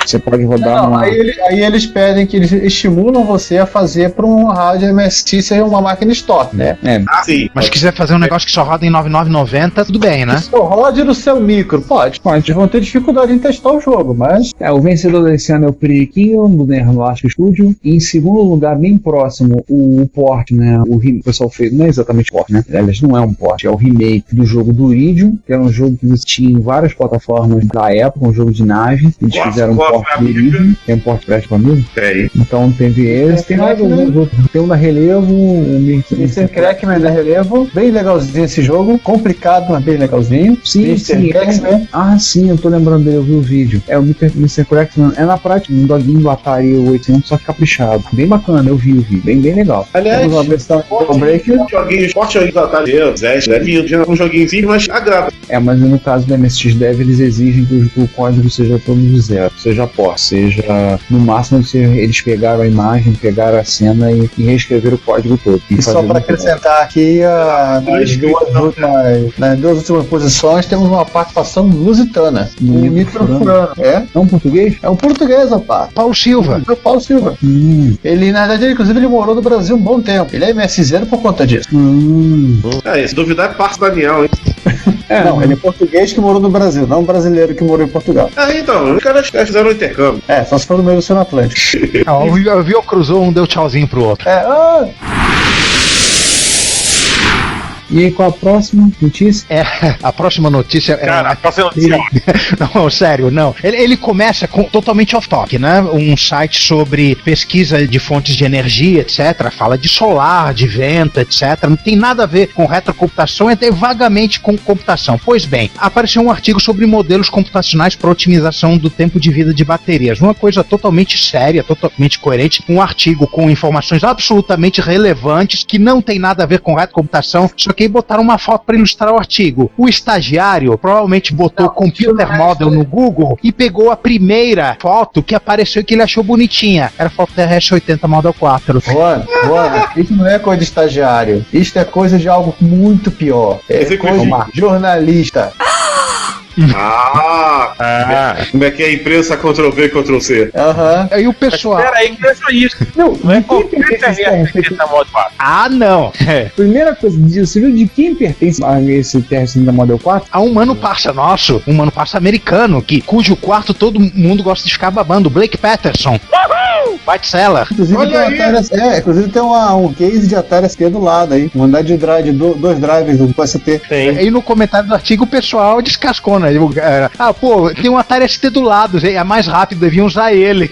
Você pode rodar uma. Aí eles pedem que eles estimulam você a fazer para um rádio MSX ser uma máquina estoque, né? Sim. Mas se quiser fazer um negócio que só roda em 9990, tudo bem, né? Só rode no seu micro, pode. Vão ter dificuldade em testar o jogo, mas. O vencedor desse ano é o Periquinho, do Nerlasco Studio. E em segundo lugar, bem próximo, o port, né? O pessoal fez, não é exatamente port, né? Aliás, não é um port, é o remake do jogo do Iridium, que era um jogo que tinha em várias plataformas da época, um jogo de nave. Eles fizeram um port do Iridium. Tem um port prédio para mim? Tem. Então teve esse, tem mais alguns outros. Tem um da Relevo, Mr. Crackman da Relevo, bem legalzinho esse jogo, complicado, mas bem legalzinho. Sim. Sim, eu tô lembrando dele, eu vi o vídeo. O Mr. Crackman é na prática um doguinho do Atari 800, só que caprichado. Bem bacana, eu vi o vídeo, bem legal. Aliás, forte aí do Atari, um joguinho simples, mas agrada. Mas no caso do MSX Dev, eles exigem que o código seja todo de zero, seja port, seja no máximo eles pegaram a imagem, pegaram a cena e reescreveram o código todo. E só para acrescentar aqui, nas duas últimas posições temos uma participação lusitana, no Nitro Furano. É um português? É um português, rapaz. Paulo Silva. É o Paulo Silva. Ele, na verdade, inclusive, ele morou no Brasil um bom tempo. Ele é MSZero por conta disso. Se duvidar, é parte do Daniel, hein? Não, ele é português que morou no Brasil, não um brasileiro que morou em Portugal. Então, os caras fizeram o intercâmbio. Só se for no meio do Oceano Atlântico. O Viu cruzou, um deu tchauzinho pro outro. E aí, qual a próxima notícia? A próxima notícia a próxima notícia. Não, sério, não. Ele começa totalmente off-topic, né? Um site sobre pesquisa de fontes de energia, etc. Fala de solar, de vento, etc. Não tem nada a ver com retrocomputação, é até vagamente com computação. Pois bem, apareceu um artigo sobre modelos computacionais para otimização do tempo de vida de baterias. Uma coisa totalmente séria, totalmente coerente. Um artigo com informações absolutamente relevantes que não tem nada a ver com retrocomputação, só que botaram uma foto para ilustrar o artigo. O estagiário provavelmente botou Computer Model no Google e pegou a primeira foto que apareceu e que ele achou bonitinha. Era a foto da RS-80 Model 4. Juan, isso não é coisa de estagiário. Isso é coisa de algo muito pior. É coisa de jornalista. Como é que é a imprensa Ctrl-V, Ctrl-C? Aí o pessoal... Espera aí, que é só isso. Não é qualquer não. Primeira coisa, você viu de quem pertence a esse TR-80 Model 4? A um mano parça nosso, um mano parça americano, cujo quarto todo mundo gosta de ficar babando, Blake Patterson. Bate-sela. Inclusive tem um case de Atari ST do lado aí. Uma unidade de drive, dois drivers do ST. E no comentário do artigo o pessoal descascou, né? Tem um Atari ST do lado, é mais rápido, deviam usar ele.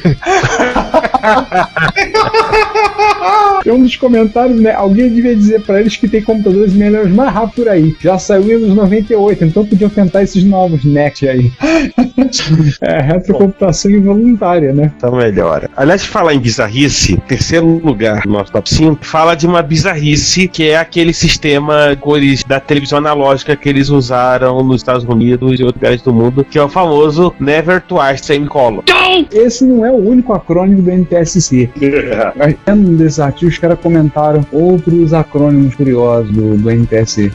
Tem um dos comentários, né? Alguém devia dizer pra eles que tem computadores melhores mais rápido por aí. Já saiu Windows 98, então podiam tentar esses novos Next aí. É, retrocomputação involuntária, né? Então melhora. Aliás, falar em bizarrice, terceiro lugar no nosso top 5, fala de uma bizarrice que é aquele sistema cores da televisão analógica que eles usaram nos Estados Unidos e outros lugares do mundo, que é o famoso Never Twice Semicolon. Esse não é o único acrônimo do NTSC. Mas dentro desses artigos, os caras comentaram outros acrônimos curiosos do NTSC.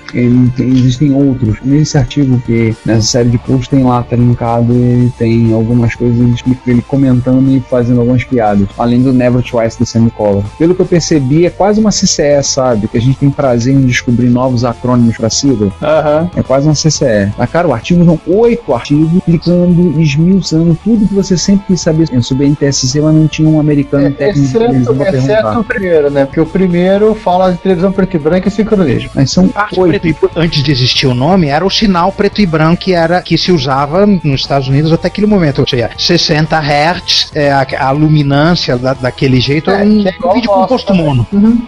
Existem outros. Nesse artigo que nessa série de posts tem lá, tá linkado, ele tem algumas coisas, ele explica ele comentando e fazendo algumas piadas. Além do Never Twice do Semicolon. Pelo que eu percebi, é quase uma CCE, sabe? Que a gente tem prazer em descobrir novos acrônimos pra sigla. É quase uma CCE. Mas, cara, o artigo são 8 artigos, explicando, esmiuçando tudo que você sempre quis saber sobre a NTSC, mas não tinha um americano técnico de televisão pra perguntar. Exceto o primeiro, né? Porque o primeiro fala de televisão preto e branco e sincronismo. Mas são 8. Antes de existir o nome, era o sinal preto e branco que se usava nos Estados Unidos até aquele momento. Ou seja, 60 Hz, a luminância daquele jeito, é um vídeo composto mono.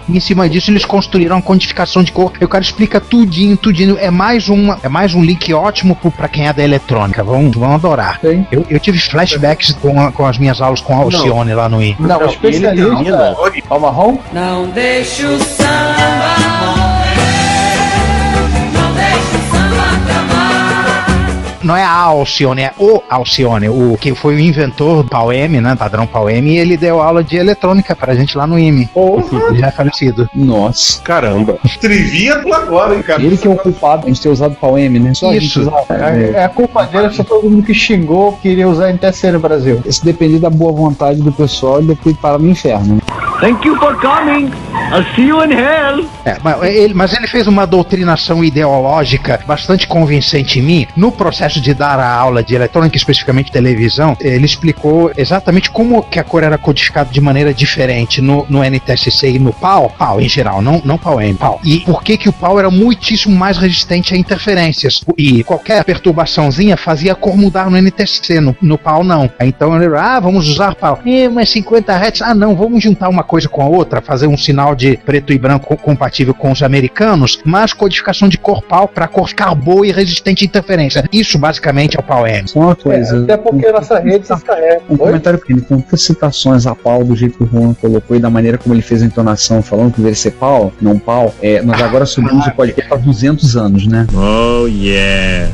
E em cima disso eles construíram a codificação de cor. E o cara explica tudinho. É mais um link ótimo pra quem é da eletrônica. Vão adorar. Eu tive flashbacks com as minhas aulas com a Alcione lá no I. Não, o especialista é o Marrom? Não deixe o samba morrer, não deixe o samba acabar. Não é a Alcione, é o Alcione, o que foi o inventor do PAL-M, né, padrão PAL-M, e ele deu aula de eletrônica pra gente lá no IME. Ele já é falecido. Nossa. Caramba. Trivia do agora, hein, cara? Ele que é o culpado de a gente ter usado o PAL-M, né? Só isso. É a culpa dele, só todo mundo que xingou queria usar a NTSC no Brasil. Se depender da boa vontade do pessoal, ele deve ter ido para o inferno. Thank you for coming. I'll see you in hell. Mas ele fez uma doutrinação ideológica bastante convincente em mim. No processo de dar a aula de eletrônica, especificamente televisão, ele explicou exatamente como que a cor era codificada de maneira diferente no NTSC e no PAL em geral, não PAL-M, PAL. E por que o PAL era muitíssimo mais resistente a interferências. E qualquer perturbaçãozinha fazia a cor mudar no NTSC, no PAL não. Então ele, vamos usar PAL. Mas 50 Hz, não, vamos juntar uma coisa com a outra, fazer um sinal de preto e branco compatível com os americanos, mas codificação de cor PAL para cor ficar boa e resistente a interferência. Isso basicamente é o PAL-M. Uma coisa. Até porque a nossa rede se descarrega. Um comentário pequeno, com tantas citações a PAL do jeito que o Juan colocou e da maneira como ele fez a entonação, falando que deveria ser PAL, não PAL, nós agora subimos o podcast há 200 anos, né? Oh, yeah!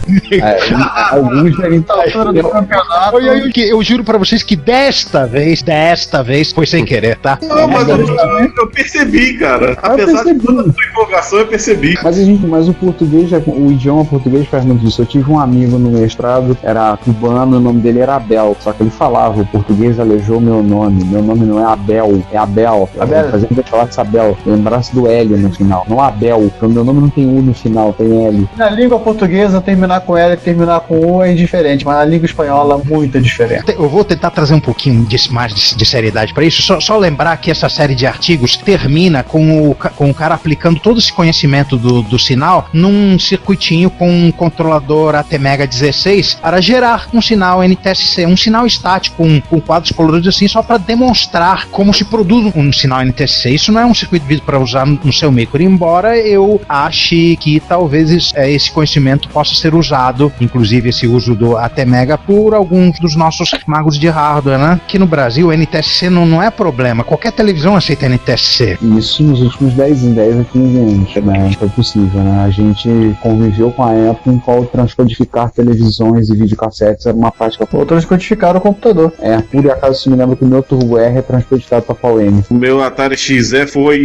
Alguns devem estar altura do campeonato. Eu juro pra vocês que desta vez foi sem querer, tá? Não, mas eu percebi, cara. Apesar de toda a sua empolgação, eu percebi. Mas o português, o idioma português faz muito disso. Eu tive um amigo no mestrado, era cubano, o nome dele era Abel, só que ele falava, o português aleijou meu nome não é Abel, é Abel. Fazendo que eu falasse Abel, lembrasse do L no final, não Abel, então meu nome não tem U no final, tem L. Na língua portuguesa, terminar com L e terminar com U é indiferente, mas na língua espanhola, muito diferente. Eu vou tentar trazer um pouquinho mais de seriedade pra isso, só lembrar que essa série de artigos termina com o cara aplicando todo esse conhecimento do sinal num circuitinho com um controlador ATmega 16 para gerar um sinal NTSC, um sinal estático com quadros coloridos assim, só para demonstrar como se produz um sinal NTSC. Isso não é um circuito de vídeo para usar no seu micro, embora eu ache que talvez esse conhecimento possa ser usado, inclusive esse uso do ATmega, por alguns dos nossos magos de hardware, né? Aqui no Brasil, o NTSC não é problema, qualquer televisão aceita NTSC. Isso nos últimos 10 a 15 anos, né? Foi possível, né? A gente conviveu com a época em qual transcodificar televisões e videocassetes era uma prática. Ou transcodificar o computador. Por acaso se me lembra que o meu Turbo R é transcodificado para PAL-M. O meu Atari XE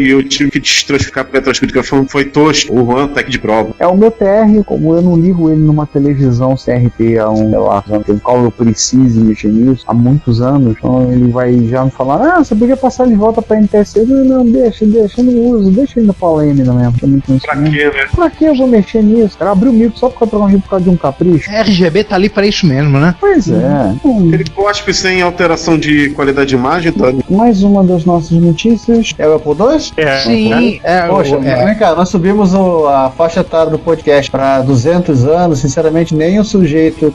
eu tive que transcodificar porque a transcodificação foi tosca. O Juan tá aqui de prova. O meu TR, como eu não ligo ele numa televisão CRT há em qual eu precise mexer nisso, há muitos anos, então ele vai já me falar, você podia passar de volta pra NTSC. Não, deixa, eu não uso, deixa ele no PAL-M não mesmo. Pra quê, né? Pra que eu vou mexer nisso? Cara, abriu o micro só pra trocar um micro por causa de um capricho. RGB tá ali pra isso mesmo, né? Pois é. Ele cospe sem alteração de qualidade de imagem, tá? Mais uma das nossas notícias. É o Apple II? Sim. Poxa, vem cá, nós subimos a faixa etária do podcast pra 200 anos. Sinceramente, nem o sujeito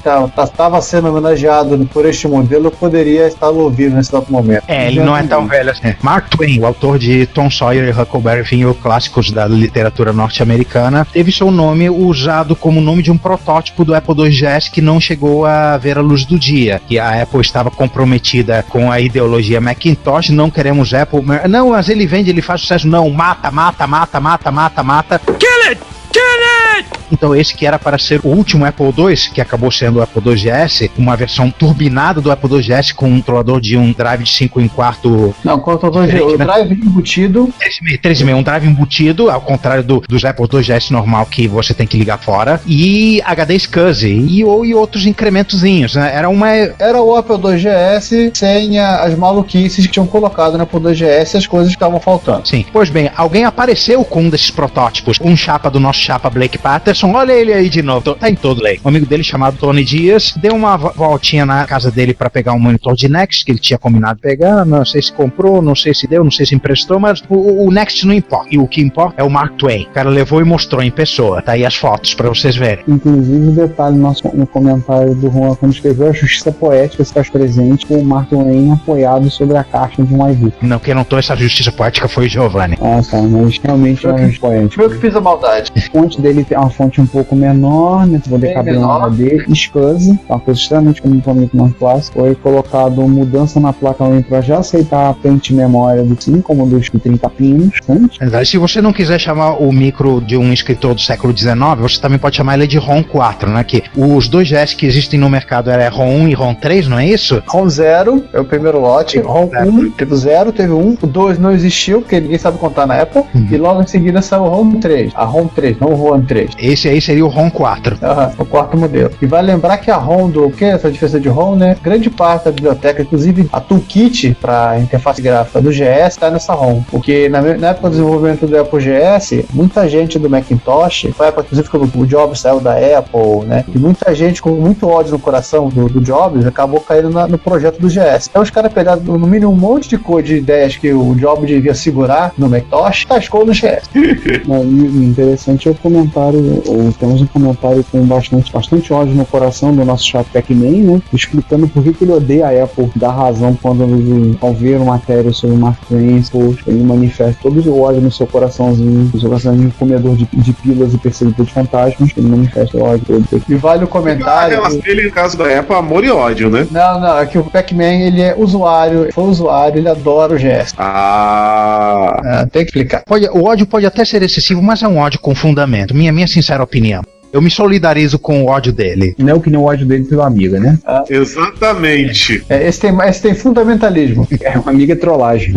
tava sendo homenageado por este modelo poderia estar ouvindo nesse exato momento. Ele não é tão velho assim. Mark Twain, o autor de Tom Sawyer e Huckleberry Finn, clássicos da literatura norte-americana, teve seu nome usado como nome de um protótipo do Apple IIgs que não chegou a ver a luz do dia, que a Apple estava comprometida com a ideologia Macintosh, não queremos Apple, não, mas ele vende, ele faz sucesso, não, mata. Kill it! Então esse que era para ser o último Apple II, que acabou sendo o Apple IIgs, uma versão turbinada do Apple IIgs com um controlador de um drive de 5/4. Não, controlador de um drive embutido. 3,5, um drive embutido, ao contrário dos Apple IIgs normal que você tem que ligar fora, e HD SCSI e outros incrementozinhos, né? Era o Apple IIgs sem as maluquices que tinham colocado no Apple IIgs e as coisas que estavam faltando. Sim. Pois bem, alguém apareceu com um desses protótipos, um chapa do nosso chapa Blake Patterson, olha ele aí de novo, tá em todo lei. Um amigo dele chamado Tony Dias deu uma voltinha na casa dele pra pegar um monitor de Next, que ele tinha combinado pegar, não sei se comprou, não sei se deu, não sei se emprestou, mas o Next não importa, e o que importa é o Mark Twain. O cara levou e mostrou em pessoa, tá aí as fotos pra vocês verem. Inclusive, detalhe no comentário do Juan, quando escreveu, a justiça poética se faz presente com o Mark Twain apoiado sobre a caixa de um iView. Não, quem notou essa justiça poética foi o Giovanni. Ah, tá, mas realmente é uma justiça poética. Eu que fiz a maldade. A fonte dele tem uma fonte um pouco menor, né? Poder caber na HD. SCSI, uma coisa extremamente comum para muito mais clássico. Foi colocado mudança na placa-mãe para já aceitar a pente memória do 5, como dos 30 pinos. Se você não quiser chamar o micro de um escritor do século XIX, você também pode chamar ele de ROM 4, né? Que os dois GS que existem no mercado é ROM 1 e ROM 3, não é isso? ROM 0 é o primeiro lote. ROM 1 teve o 0, teve o 1. O 2 não existiu, porque ninguém sabe contar na Apple. E logo em seguida saiu o ROM 3. A ROM 3, não o ROM 3. Esse aí seria o ROM 4. O quarto modelo. E vai lembrar que a ROM o que é essa diferença de ROM, né? Grande parte da biblioteca, inclusive a toolkit para interface gráfica do GS está nessa ROM. Porque na época do desenvolvimento do Apple GS, muita gente do Macintosh, foi a época, inclusive, quando o Jobs saiu da Apple, né? E muita gente com muito ódio no coração do Jobs acabou caindo no projeto do GS. Então os caras pegaram no mínimo um monte de cor de ideias que o Jobs devia segurar no Macintosh, tascou no GS. Interessante é o comentário, temos um comentário com bastante ódio no coração do nosso chat Pac-Man, né? Explicando por que ele odeia a Apple, dá razão quando ele, ao ver uma matéria sobre o Mark Twain, ele manifesta todo o ódio no seu coraçãozinho, de comedor de pílulas e perseguidor de fantasmas, ele manifesta o ódio todo. E vale o comentário. Ele, no caso da Apple, amor e ódio, né? Não, é que o Pac-Man, ele é usuário, foi usuário, ele adora o GS. Tem que explicar. O ódio pode até ser excessivo, mas é um ódio com fundamento, minha sincera opinião. Eu me solidarizo com o ódio dele. Não é o que nem o ódio dele pelo amiga, né? Exatamente. Esse tem fundamentalismo. É uma amiga trollagem.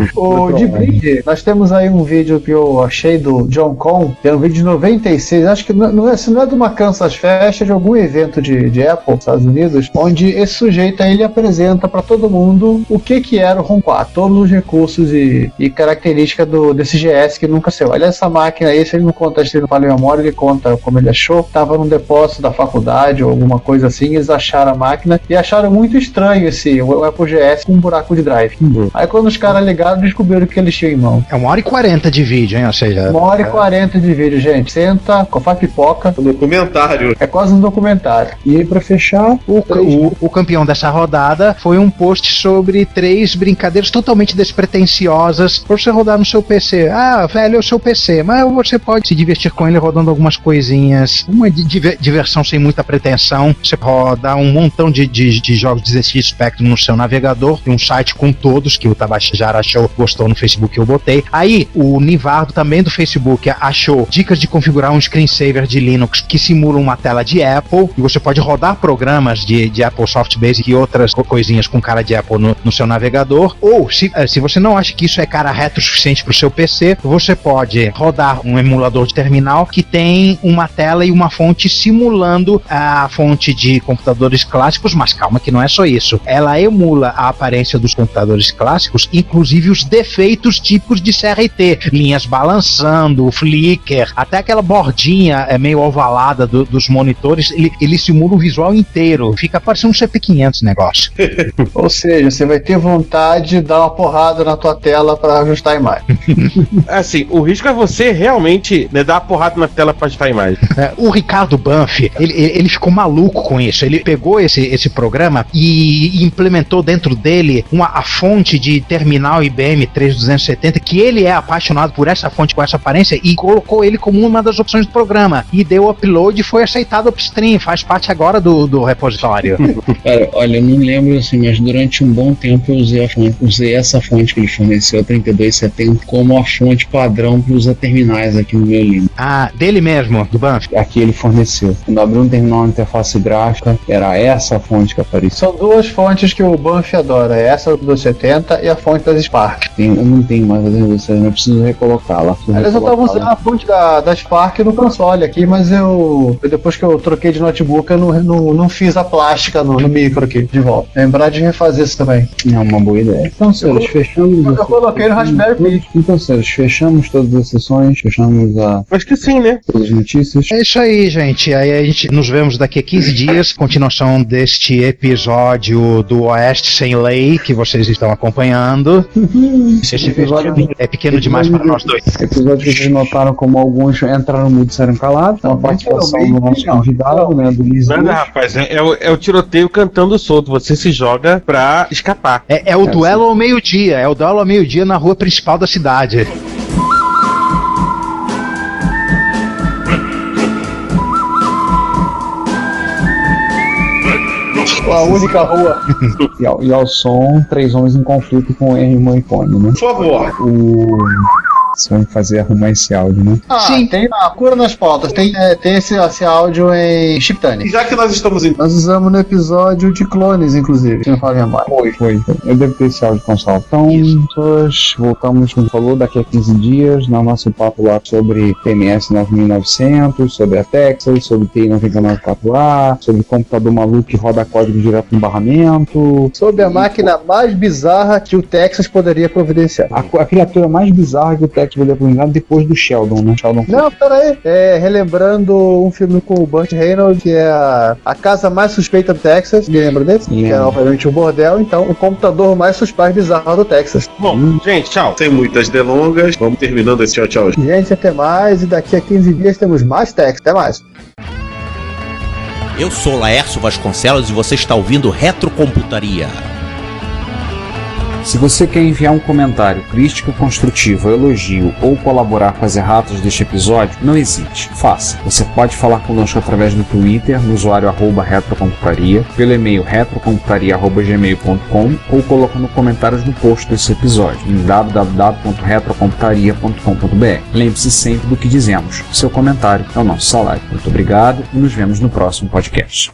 De brinde, nós temos aí um vídeo que eu achei do John Cohn, que é um vídeo de 96, acho que não é de uma Kansas Fest, de algum evento de Apple, nos Estados Unidos, onde esse sujeito aí, ele apresenta para todo mundo o que era o ROM 4, todos os recursos e características desse GS que nunca saiu. Olha essa máquina aí, se ele não conta, se ele não fala em memória, ele conta como ele achou. Estava num depósito da faculdade ou alguma coisa assim, eles acharam a máquina e acharam muito estranho o Apple GS com um buraco de drive. Aí quando os caras ligaram, descobriram que eles tinham em mão. É 1h40 de vídeo, hein? Ou seja... 1h40 de vídeo, gente. Senta, faz pipoca. Documentário. É quase um documentário. E aí, pra fechar, o campeão dessa rodada foi um post sobre 3 brincadeiras totalmente despretensiosas pra você rodar no seu PC. Velho, é o seu PC, mas você pode se divertir com ele rodando algumas coisinhas. Uma diversão sem muita pretensão. Você roda um montão de jogos de ZX Spectrum no seu navegador. Tem um site com todos que o Tabajara achou, gostou no Facebook que eu botei. Aí o Nivardo, também do Facebook, achou dicas de configurar um screensaver de Linux que simula uma tela de Apple, e você pode rodar programas de Apple Soft Basic e outras coisinhas com cara de Apple no seu navegador. Ou, se você não acha que isso é cara reto o suficiente para o seu PC, você pode rodar um emulador de terminal que tem uma tela e uma fonte simulando a fonte de computadores clássicos, mas calma que não é só isso. Ela emula a aparência dos computadores clássicos, inclusive os defeitos típicos de CRT, linhas balançando, flicker, até aquela bordinha meio ovalada dos monitores, ele simula o visual inteiro, fica parecendo um CP500 negócio. Ou seja, você vai ter vontade de dar uma porrada na tua tela para ajustar a imagem. Assim, o risco é você realmente, né, dar uma porrada na tela pra ajustar a imagem. O Ricardo Banff, ele ficou maluco com isso. Ele pegou esse programa e implementou dentro dele a fonte de terminal IBM 3270, que ele é apaixonado por essa fonte com essa aparência, e colocou ele como uma das opções do programa. E deu upload e foi aceitado upstream, faz parte agora do repositório. Cara, olha, eu não lembro assim, mas durante um bom tempo eu usei essa fonte que ele forneceu, 3270, como a fonte padrão para usar terminais aqui no meu Linux. Ah, dele mesmo, do Banff? Aqui ele forneceu. Quando abriu um terminal de interface gráfica, era essa a fonte que aparecia. São duas fontes que o Banff adora, essa do 270 e a fonte das Spark. Eu não tenho mais a 3270, eu preciso recolocá-la. Aliás, eu tava usando a fonte da Spark no console aqui, mas depois que eu troquei de notebook, eu não fiz a plástica no micro aqui, de volta. Lembrar de refazer isso também. É uma boa ideia. Então, senhores, fechamos... Eu coloquei no Raspberry Pi. Então, senhores, fechamos todas as sessões, fechamos Acho que sim, né? todas as notícias. É isso aí, gente. Aí a gente nos vemos daqui a 15 dias, continuação deste episódio do Oeste Sem Lei, que vocês estão acompanhando. Esse episódio é pequeno demais para nós dois. Episódio que vocês notaram como alguns entraram no mudo e saíram calados. Então, a participação do nosso convidado, né, do Luiz. Nada, rapaz, é o tiroteio cantando solto. Você se joga pra escapar. É o duelo ao meio-dia. É o duelo ao meio-dia na rua principal da cidade. A única rua. E ao som, 3 homens em conflito com o Henry Moicone, né? Por favor. Você vai fazer arrumar esse áudio, né? Sim, tem a cura nas pautas. Tem esse áudio em Chiptune. E já que nós estamos Nós usamos no episódio de clones, inclusive. Se não falar minha memória. Foi. Eu devo ter esse áudio com salto. Então, nós voltamos, como falou, daqui a 15 dias, no nosso papo lá sobre TMS 9900, sobre a Texas, sobre TI 994A, sobre o computador maluco que roda código direto no barramento. Sobre a máquina mais bizarra que o Texas poderia providenciar. A criatura mais bizarra que o Texas poderia providenciar depois do Sheldon, né? Não, peraí. Relembrando um filme com o Burt Reynolds, que é a casa mais suspeita do Texas. Lembra desse? Que é, obviamente, o bordel. Então, o computador mais suspeito bizarro do Texas. Bom, gente, tchau. Sem muitas delongas. Vamos terminando esse tchau. Gente, até mais. E daqui a 15 dias temos mais Texas. Até mais. Eu sou Laércio Vasconcelos e você está ouvindo Retrocomputaria. Se você quer enviar um comentário, crítica construtiva, elogio ou colaborar com as erratas deste episódio, não hesite, faça. Você pode falar conosco através do Twitter, no usuário @retrocomputaria, pelo e-mail retrocomputaria@gmail.com ou colocando comentários no post desse episódio em www.retrocomputaria.com.br. Lembre-se sempre do que dizemos, seu comentário é o nosso salário. Muito obrigado e nos vemos no próximo podcast.